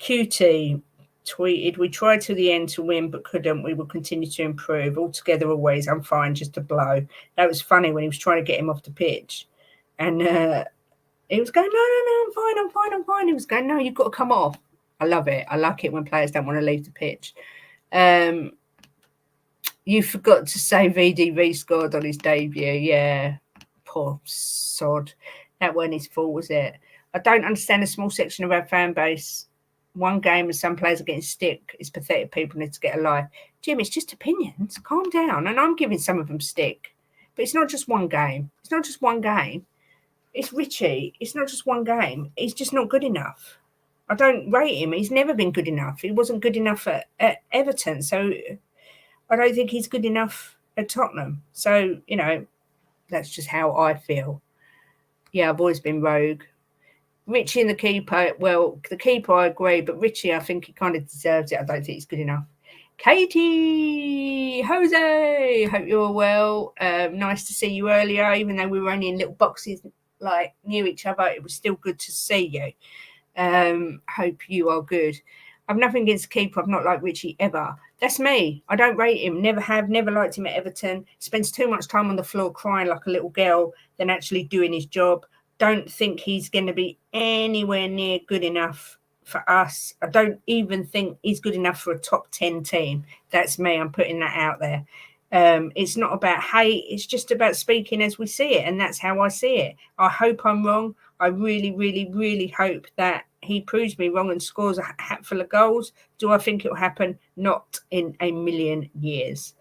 QT tweeted, we tried to the end to win, but couldn't. We will continue to improve. Altogether, always, I'm fine, just a blow. That was funny when he was trying to get him off the pitch. And he was going, no, I'm fine. He was going, no, you've got to come off. I love it. I like it when players don't want to leave the pitch. You forgot to say VDV scored on his debut. Yeah, poor sod. That wasn't his fault, was it? I don't understand a small section of our fan base. One game and some players are getting stick. It's pathetic. People need to get a life. Jim, it's just opinions. Calm down. And I'm giving some of them stick. But it's not just one game. It's Richie. It's not just one game. He's just not good enough. I don't rate him. He's never been good enough. He wasn't good enough at Everton. So I don't think he's good enough at Tottenham. So, that's just how I feel. Yeah, I've always been rogue. Richie and the keeper, well, the keeper I agree, but Richie, I think he kind of deserves it. I don't think he's good enough. Katie, Jose, hope you're well. Nice to see you earlier, even though we were only in little boxes like near each other. It was still good to see you. Hope you are good. I've nothing against the keeper. I've not liked Richie ever. That's me. I don't rate him. Never have. Never liked him at Everton. Spends too much time on the floor crying like a little girl than actually doing his job. Don't think he's going to be anywhere near good enough for us. I don't even think he's good enough for a top 10 team. That's me. I'm putting that out there. It's not about hate. It's just about speaking as we see it. And that's how I see it. I hope I'm wrong. I really, really, really hope that he proves me wrong and scores a hatful of goals. Do I think it will happen? Not in a million years.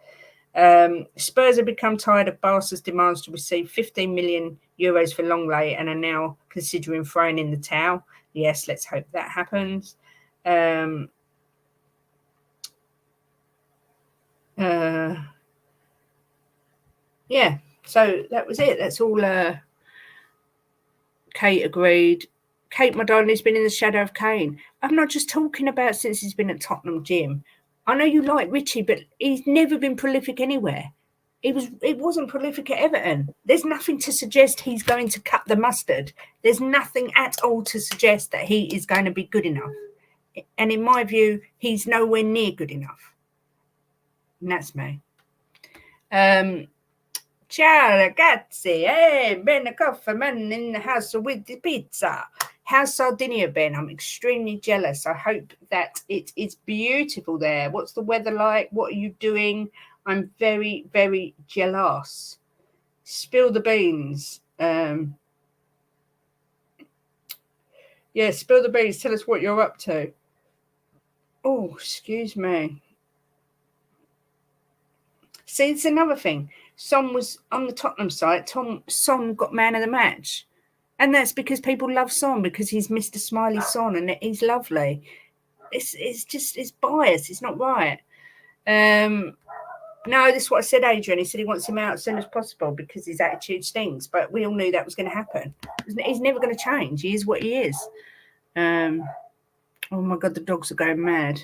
Spurs have become tired of Barca's demands to receive 15 million euros for Longley and are now considering throwing in the towel. Yes, let's hope that happens. Yeah, so that was it. That's all. Kate agreed. Kate, my darling, has been in the shadow of Kane. I'm not just talking about since he's been at Tottenham, Jim. I know you like Richie, but he's never been prolific anywhere. It wasn't prolific at Everton. There's nothing to suggest he's going to cut the mustard. There's nothing at all to suggest that he is going to be good enough. And in my view, he's nowhere near good enough. And that's me. Ciao ragazzi, hey, Ben a coffee man in the house with the pizza. How's Sardinia, Ben? I'm extremely jealous. I hope that it is beautiful there. What's the weather like? What are you doing? I'm very, very jealous. Spill the beans. Yeah, spill the beans. Tell us what you're up to. Oh, excuse me. See, it's another thing. Son was on the Tottenham side. Son got man of the match. And that's because people love Son because he's Mr. Smiley Son and he's lovely. It's biased. It's not right. No, this is what I said, Adrian. He said he wants him out as soon as possible because his attitude stinks. But we all knew that was going to happen. He's never going to change. He is what he is. Oh, my God, the dogs are going mad.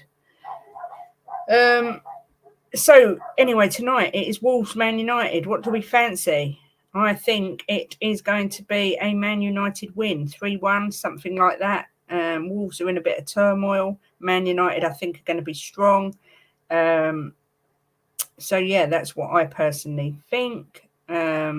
So, anyway, tonight it is Wolves Man United. What do we fancy? I think it is going to be a Man United win, 3-1, something like that. Wolves are in a bit of turmoil. Man United, I think, are going to be strong. So, yeah, that's what I personally think. Yeah,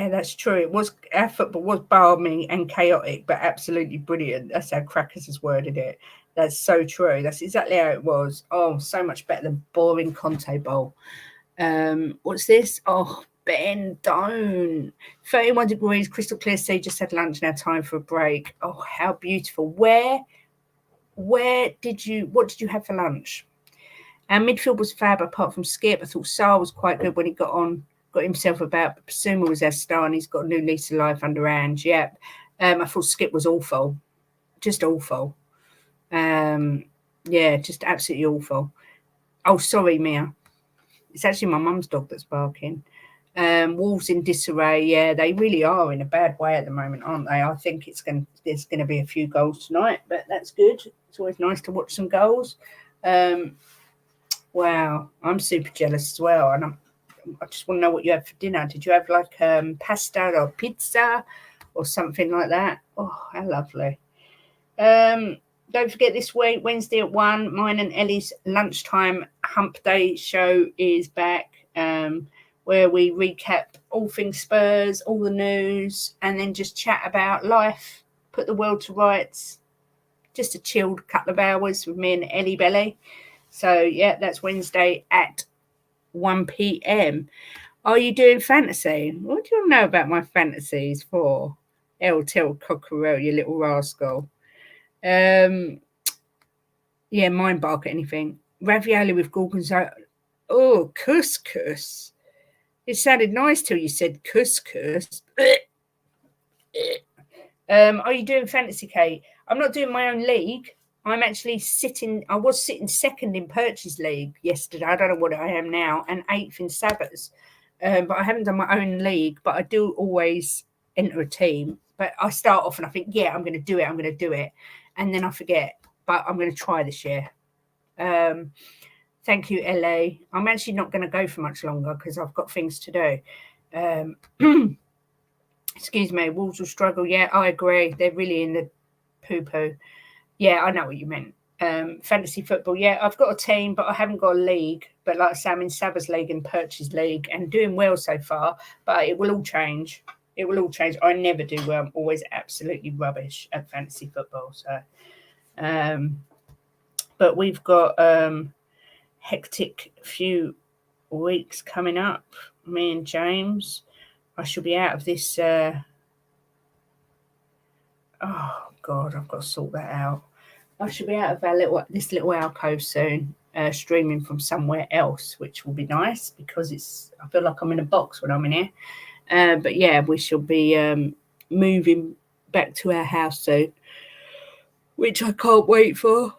that's true. Our football was balmy and chaotic, but absolutely brilliant. That's how Crackers has worded it. That's so true. That's exactly how it was. Oh, so much better than boring Conte Bowl. What's this? Oh, Ben, don't. 31 degrees, crystal clear sea, just had lunch, now time for a break. Oh, how beautiful. What did you have for lunch? Our midfield was fab apart from Skip. I thought Sarr was quite good when he got himself about. But Basuma was our star and he's got a new lease of life under Ange. Yep. I thought Skip was awful. Just awful. Yeah, just absolutely awful. Oh, sorry, Mia. It's actually my mum's dog that's barking. Wolves in disarray. Yeah, they really are in a bad way at the moment, aren't they? I think there's going to be a few goals tonight, but that's good. It's always nice to watch some goals. Wow, I'm super jealous as well, and I just want to know what you had for dinner. Did you have like pasta or pizza or something like that? Oh, how lovely. Don't forget this week, Wednesday at 1, mine and Ellie's lunchtime hump day show is back, where we recap all things Spurs, all the news, and then just chat about life, put the world to rights. Just a chilled couple of hours with me and Ellie Belly. So, yeah, that's Wednesday at 1 p.m. Are you doing fantasy? What do you know about my fantasies for? Tell Cockerel, you little rascal. Yeah, mine bark at anything. Ravioli with gorgonzola. Oh, couscous. It sounded nice till you said couscous. Are you doing fantasy, Kate? I'm not doing my own league. I'm actually I was sitting second in Purchase League yesterday. I don't know what I am now, and 8th in Sabbaths. But I haven't done my own league, but I do always enter a team. But I start off and I think, yeah, I'm going to do it. And then I forget, but I'm going to try this year. Thank you, LA. I'm actually not going to go for much longer because I've got things to do. Excuse me, Wolves will struggle. Yeah, I agree. They're really in the poo-poo. Yeah, I know what you meant. Fantasy football. Yeah, I've got a team, but I haven't got a league. But like I say, I'm in Sabbath League and Purchase League and doing well so far. But it will all change. I never do well. I'm always absolutely rubbish at fantasy football. So, but we've got hectic few weeks coming up. Me and James. I shall be out of this. Oh God, I've got to sort that out. I should be out of this little alcove soon, streaming from somewhere else, which will be nice because I feel like I'm in a box when I'm in here. But yeah, we shall be moving back to our house soon, which I can't wait for.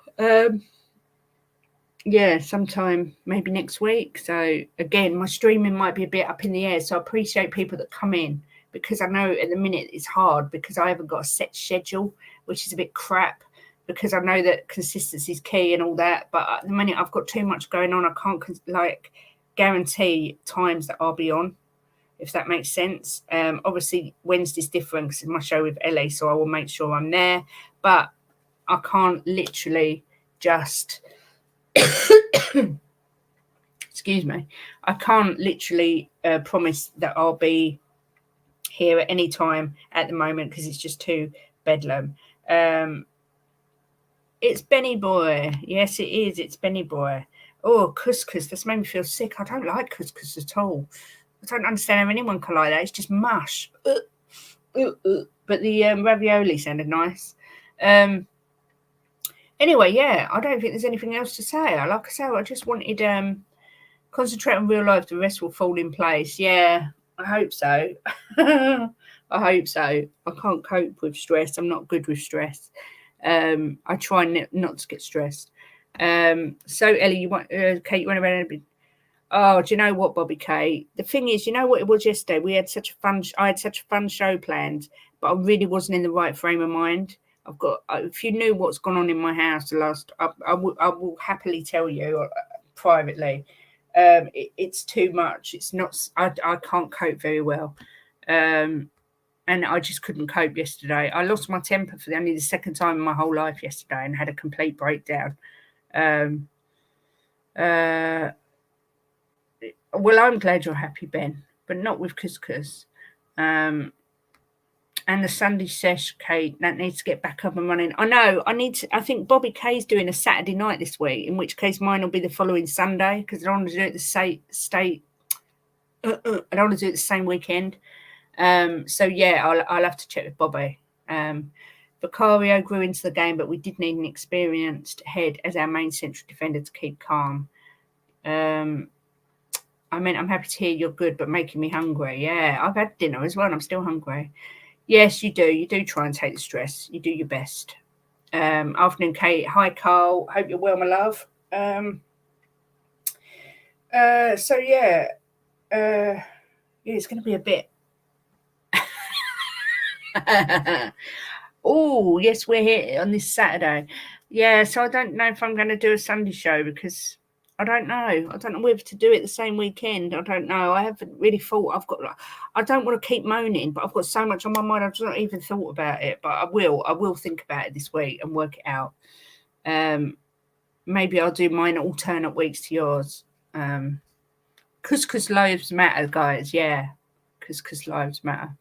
Yeah, sometime maybe next week. So again, my streaming might be a bit up in the air. So I appreciate people that come in because I know at the minute it's hard because I haven't got a set schedule, which is a bit crap because I know that consistency is key and all that. But at the minute I've got too much going on. I can't guarantee times that I'll be on, if that makes sense. Obviously Wednesday's different because it's my show with LA, so I will make sure I'm there. But I can't literally just... Excuse me. I can't literally promise that I'll be here at any time at the moment because it's just too bedlam. It's Benny Boy. Yes, it is. It's Benny Boy. Oh, couscous. That's made me feel sick. I don't like couscous at all. I don't understand how anyone can like that. It's just mush. But the ravioli sounded nice. Anyway, yeah, I don't think there's anything else to say. Like I say, I just wanted concentrate on real life. The rest will fall in place. Yeah, I hope so. I hope so. I can't cope with stress. I'm not good with stress. I try not to get stressed. So, Ellie, Kate, you want to about? Oh, do you know what, Bobby Kate? The thing is, you know what it was yesterday? I had such a fun show planned, but I really wasn't in the right frame of mind. If you knew what's gone on in my house I will happily tell you privately. It's too much. It's not. I can't cope very well, and I just couldn't cope yesterday. I lost my temper for only the second time in my whole life yesterday, and had a complete breakdown. Well, I'm glad you're happy, Ben, but not with couscous. And the Sunday sesh, Kate, that needs to get back up and running. I know. I think Bobby Kay's doing a Saturday night this week, in which case mine will be the following Sunday because I don't want to do it the state. I don't want to do it the same weekend. So yeah, I'll have to check with Bobby. Vicario grew into the game, but we did need an experienced head as our main central defender to keep calm. I mean, I'm happy to hear you're good, but making me hungry. Yeah, I've had dinner as well, and I'm still hungry. Yes, you do. You do try and take the stress. You do your best. Afternoon, Kate. Hi, Carl. Hope you're well, my love. So yeah, it's going to be a bit. Oh, yes, we're here on this Saturday. Yeah, so I don't know if I'm going to do a Sunday show because I don't know. I don't know whether to do it the same weekend. I don't know. I haven't really thought. I don't want to keep moaning, but I've got so much on my mind. I've just not even thought about it. But I will. I will think about it this week and work it out. Maybe I'll do mine alternate weeks to yours. Couscous lives matter, guys. Yeah, couscous lives matter.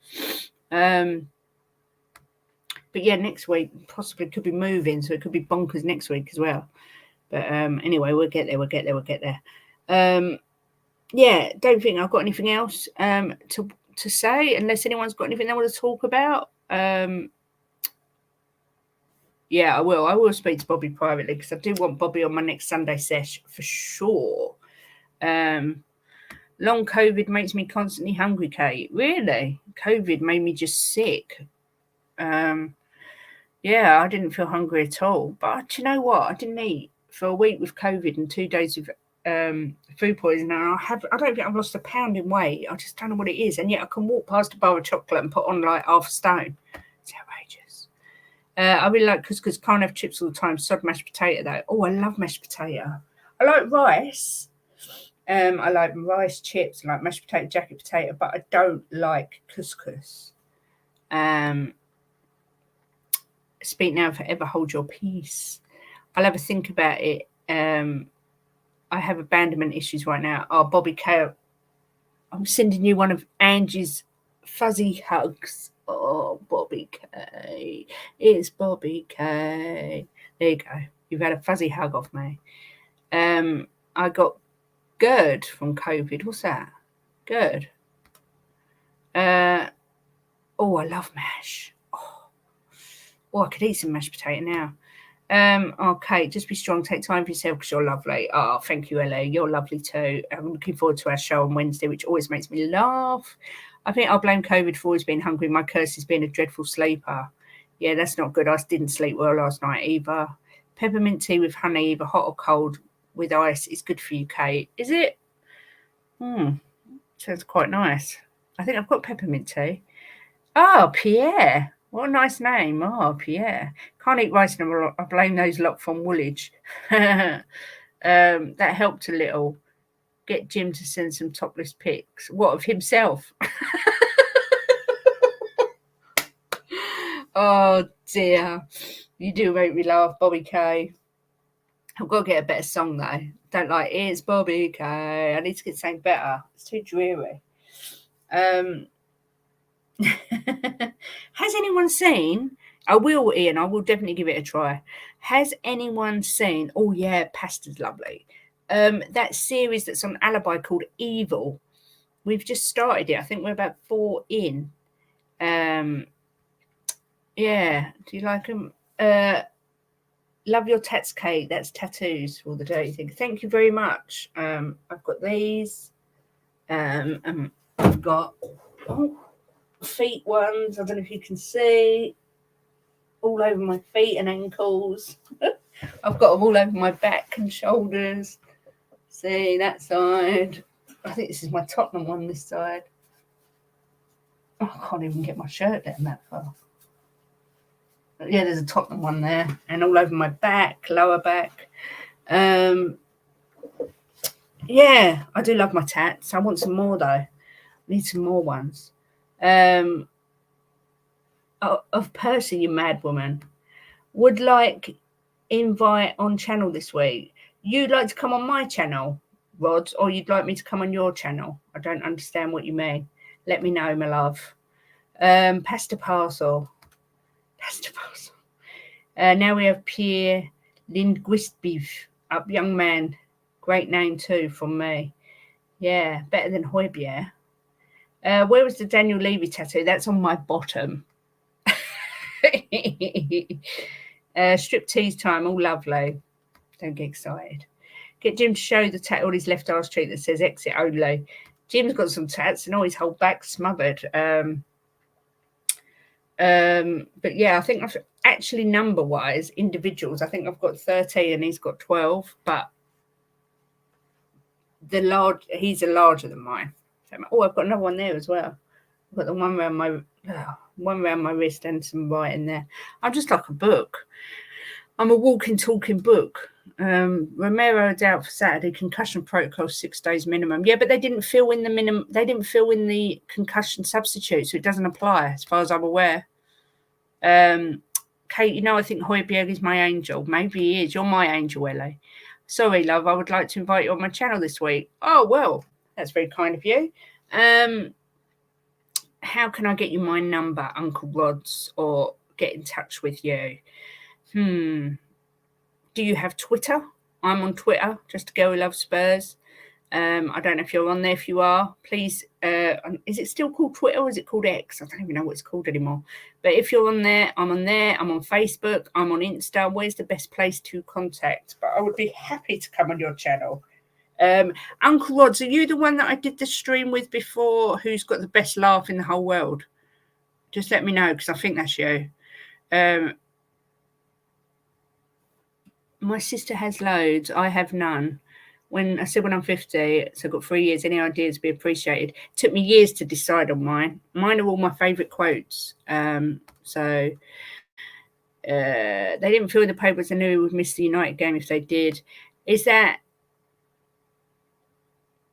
But yeah, next week possibly could be moving, so it could be bonkers next week as well. But anyway, we'll get there. Yeah, don't think I've got anything else to say, unless anyone's got anything they want to talk about. Yeah, I will. I will speak to Bobby privately because I do want Bobby on my next Sunday sesh for sure. Long COVID makes me constantly hungry, Kate. Really? COVID made me just sick. Yeah, I didn't feel hungry at all. But do you know what? I didn't eat for a week with COVID and 2 days of food poisoning. And I don't think I've lost a pound in weight. I just don't know what it is. And yet I can walk past a bar of chocolate and put on like half a stone. It's outrageous. I really like couscous. Can't have chips all the time. Sod mashed potato though. Oh, I love mashed potato. I like rice. I like rice, chips, I like mashed potato, jacket potato, but I don't like couscous. Speak now, forever hold your peace. I'll have a think about it. I have abandonment issues right now. Oh, Bobby K, I'm sending you one of Angie's fuzzy hugs. Oh, Bobby K. It's Bobby K. There you go. You've had a fuzzy hug off me. I got GERD from COVID. What's that? GERD. Oh, I love mash. Oh, I could eat some mashed potato now. Okay, just be strong. Take time for yourself because you're lovely. Oh, thank you, Ellie. You're lovely too. I'm looking forward to our show on Wednesday, which always makes me laugh. I think I'll blame COVID for always being hungry. My curse is being a dreadful sleeper. Yeah, that's not good. I didn't sleep well last night either. Peppermint tea with honey, either hot or cold with ice, is good for you, Kate. Is it? Sounds quite nice. I think I've got peppermint tea. Oh, Pierre. What a nice name. Oh, Pierre. Can't eat rice anymore. I blame those lot from Woolwich. That helped a little. Get Jim to send some topless pics. What, of himself? Oh, dear. You do make me laugh, Bobby K. I've got to get a better song, though. Don't like It's Bobby K. I need to get something better. It's too dreary. Has anyone seen? I will, Ian. I will definitely give it a try. Has anyone seen? Oh yeah, pasta's lovely. That series that's on Alibi called Evil. We've just started it. I think we're about 4 in. Yeah. Do you like them? Love your tats, Kate. That's tattoos for the dirty thing. Thank you very much. I've got these. I've got feet ones. I don't know if you can see. All over my feet and ankles. I've got them all over my back and shoulders. See that side. I think this is my Tottenham one this side. Oh, I can't even get my shirt down that far. But yeah, there's a Tottenham one there. And all over my back, lower back. Yeah, I do love my tats. I want some more though. I need some more ones. Of Percy, you mad woman. Would like invite on channel this week. You'd like to come on my channel, Rod, or you'd like me to come on your channel? I don't understand what you mean. Let me know, my love. Pasta parcel. Now we have Pierre Lindquistbeef. Up young man. Great name too from me. Yeah, better than Højbjerg. Where was the Daniel Levy tattoo? That's on my bottom. Strip tease time, all lovely. Don't get excited. Get Jim to show the tat on his left arse cheek that says exit only. Jim's got some tats and all his whole back smothered. But yeah, I think I've actually number wise, individuals, I think I've got 13 and he's got 12, but he's a larger than mine. Oh, I've got another one there as well. I've got the one around my wrist and some right in there. I'm just like a book. I'm a walking, talking book. Romero out for Saturday. Concussion protocol 6 days minimum. Yeah, but they didn't fill in the minimum. They didn't fill in the concussion substitute, so it doesn't apply as far as I'm aware. Kate, you know, I think Højbjerg is my angel. Maybe he is. You're my angel, Ellie. Sorry, love. I would like to invite you on my channel this week. Oh, well, that's very kind of you. How can I get you my number, Uncle Rods, or get in touch with you? Do you have Twitter? I'm on Twitter, just a girl who loves Spurs. I don't know if you're on there. If you are, please, is it still called Twitter or is it called X? I don't even know what it's called anymore. But if you're on there, I'm on there. I'm on Facebook. I'm on Insta. Where's the best place to contact? But I would be happy to come on your channel. Uncle Rods, are you the one that I did the stream with before who's got the best laugh in the whole world? Just let me know because I think that's you. My sister has loads. I have none. When I said when I'm 50, so I've got 3 years, any ideas be appreciated. It took me years to decide on mine. Mine are all my favourite quotes. They didn't fill in the papers. I knew we would miss the United game if they did. Is that...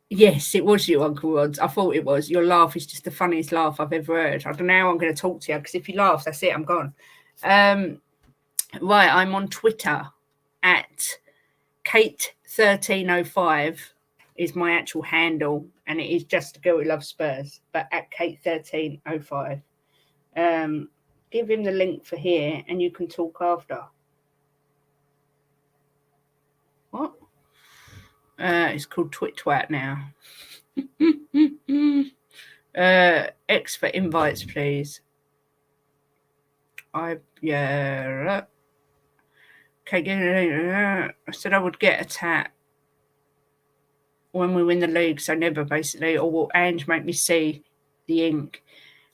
Yes, it was you, Uncle Rods. I thought it was. Your laugh is just the funniest laugh I've ever heard. I don't know how I'm going to talk to you because if you laugh, that's it, I'm gone. Right, I'm on Twitter at Kate1305 is my actual handle, and it is just a girl who loves Spurs, but at Kate1305. Give him the link for here and you can talk after. What? It's called Twit now. X for invites, please. Yeah. Okay, I said I would get a tat when we win the league, so never basically, or will Ange make me see the ink?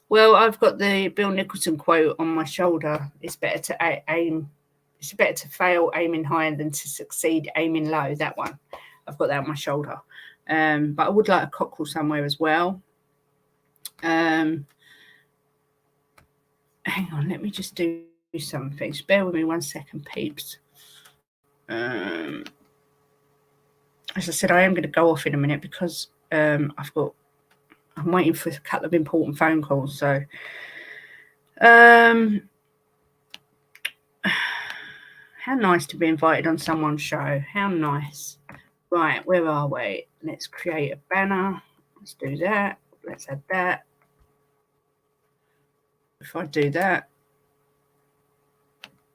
Well, I've got the Bill Nicholson quote on my shoulder. It's better to aim. It's better to fail aiming higher than to succeed aiming low. That one. I've got that on my shoulder. But I would like a cockerel somewhere as well. Hang on, let me just do something. Just bear with me 1 second, peeps. As I said, I am going to go off in a minute because I'm waiting for a couple of important phone calls. So, how nice to be invited on someone's show. How nice. Right, where are we? Let's create a banner. Let's do that. Let's add that. If I do that,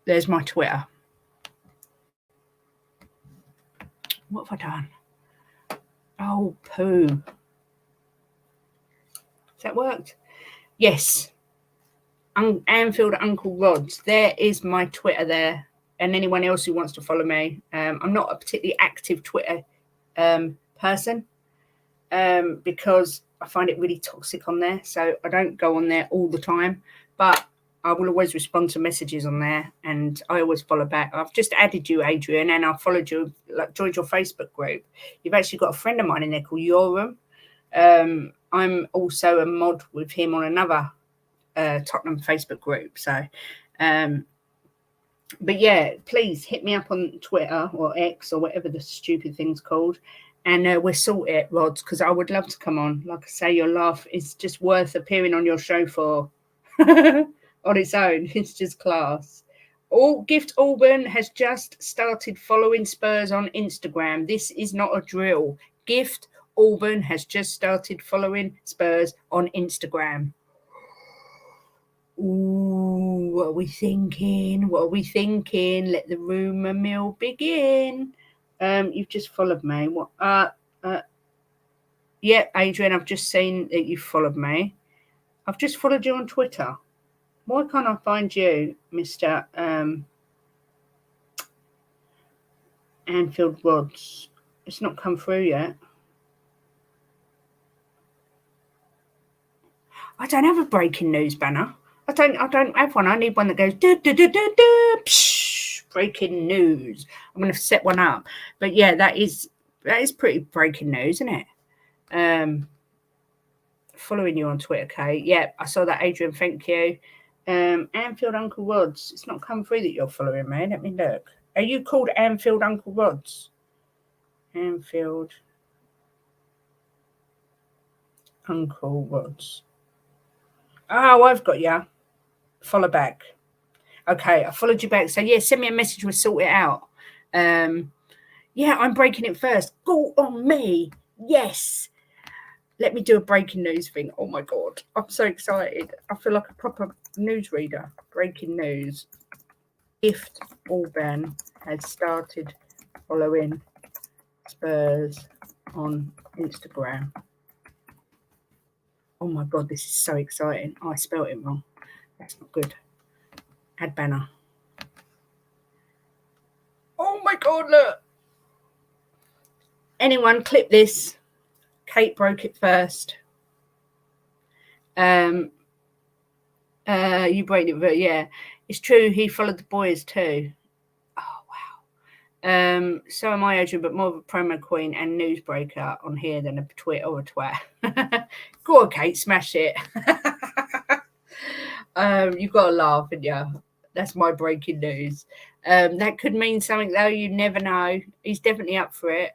there's my Twitter. What have I done? Oh, poo. Has that worked? Yes. Anfield Uncle Rods. There is my Twitter there. And anyone else who wants to follow me. I'm not a particularly active Twitter person because I find it really toxic on there. So I don't go on there all the time. But I will always respond to messages on there, and I always follow back. I've just added you, Adrian, and I followed you, joined your Facebook group. You've actually got a friend of mine in there called Yoram. I'm also a mod with him on another Tottenham Facebook group. So, but yeah, please hit me up on Twitter or X or whatever the stupid thing's called. And we'll sort it, Rods, because I would love to come on. Like I say, your laugh is just worth appearing on your show for. On its own. It's just class. Gift Orban has just started following Spurs on Instagram. This is not a drill. Gift Orban has just started following Spurs on Instagram. Ooh, what are we thinking? What are we thinking? Let the rumour mill begin. You've just followed me. What? Yeah, Adrian, I've just seen that you followed me. I've just followed you on Twitter. Why can't I find you, Mr. Anfield Rods? It's not come through yet. I don't have a breaking news banner. I don't have one. I need one that goes breaking news. I'm going to set one up. But yeah, that is pretty breaking news, isn't it? Following you on Twitter, Kate. Yeah, I saw that, Adrian. Thank you. Anfield Uncle Rods. It's not come through that you're following me. Let me look. Are you called Anfield Uncle Rods? Anfield Uncle Rods. Oh, I've got you. Follow back. Okay, I followed you back. So yeah, send me a message. We'll sort it out. Yeah, I'm breaking it first. Go on me. Yes. Let me do a breaking news thing. Oh my God. I'm so excited. I feel like a proper newsreader. Breaking news. If Orban has started following Spurs on Instagram. Oh my God, this is so exciting. Oh, I spelled it wrong. That's not good. Add banner. Oh my God, look. Anyone clip this. Kate broke it first. You broke it, but yeah, it's true. He followed the boys too. Oh wow. So am I, Adrian, but more of a promo queen and newsbreaker on here than a twit or a twat. Go on, Kate, smash it. You've got to laugh, and yeah, that's my breaking news. That could mean something though. You never know. He's definitely up for it.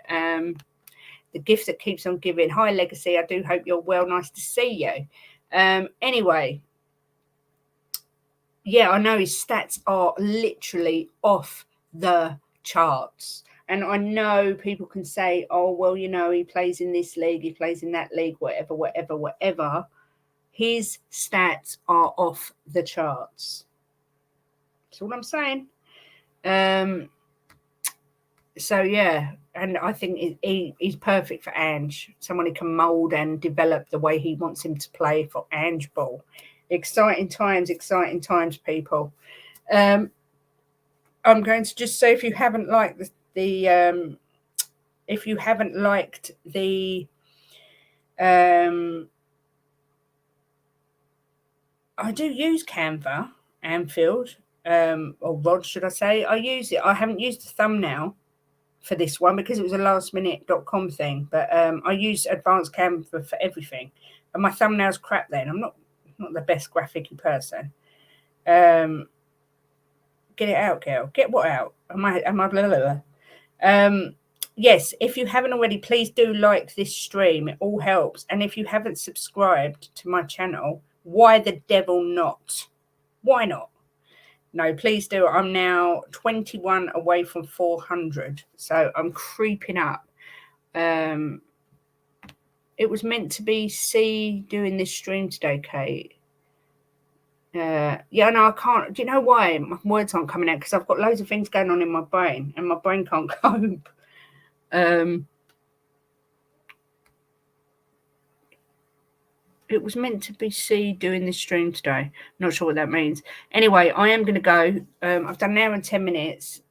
The gift that keeps on giving. Hi, Legacy. I do hope you're well. Nice to see you. Anyway, yeah, I know his stats are literally off the charts. And I know people can say, oh, well, you know, he plays in this league, he plays in that league, whatever, whatever, whatever. His stats are off the charts. That's all I'm saying. So, yeah, and I think he's perfect for Ange. Someone who can mould and develop the way he wants him to play for Ange Ball. Exciting times, people. I'm going to just say, if you haven't liked I do use Canva, Anfield, or Rod, should I say? I use it. I haven't used the thumbnail for this one because it was a lastminute.com thing, but I use advanced Canva for everything. And my thumbnail's crap then. I'm not the best graphic person. Get it out, girl. Get what out? Am I blah, blah, blah. Yes, if you haven't already, please do like this stream. It all helps. And if you haven't subscribed to my channel, why the devil not? Why not? No, please do. I'm now 21 away from 400. So I'm creeping up. It was meant to be C doing this stream today, Kate. Yeah, no, I can't. Do you know why my words aren't coming out? Because I've got loads of things going on in my brain and my brain can't cope. It was meant to be C doing this stream today. Not sure what that means. Anyway, I am going to go. I've done an hour and 10 minutes.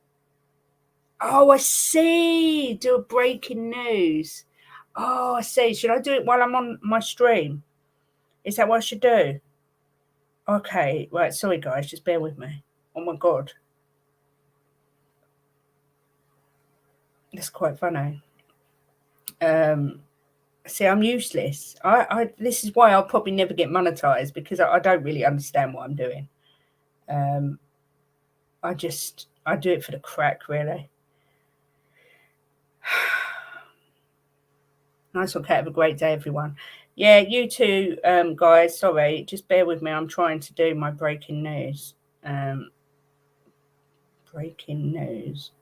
Oh, I see. Do a breaking news. Oh, I see. Should I do it while I'm on my stream? Is that what I should do? Okay. Right. Sorry, guys. Just bear with me. Oh, my God. That's quite funny. See, I'm useless. This is why I'll probably never get monetized, because I don't really understand what I'm doing. I do it for the crack, really. Nice one, Kate. Have a great day, everyone. Yeah, you too, guys. Sorry, just bear with me. I'm trying to do my breaking news. Breaking news.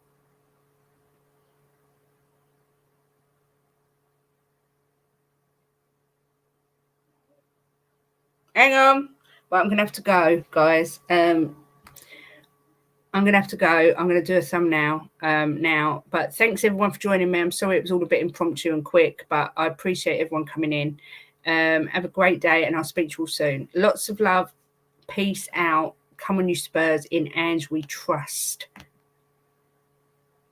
Hang on. Well, I'm going to have to go, guys. I'm going to have to go. I'm going to do a thumbnail now. But thanks, everyone, for joining me. I'm sorry it was all a bit impromptu and quick, but I appreciate everyone coming in. Have a great day, and I'll speak to you all soon. Lots of love. Peace out. Come on, you Spurs. In Ange we trust.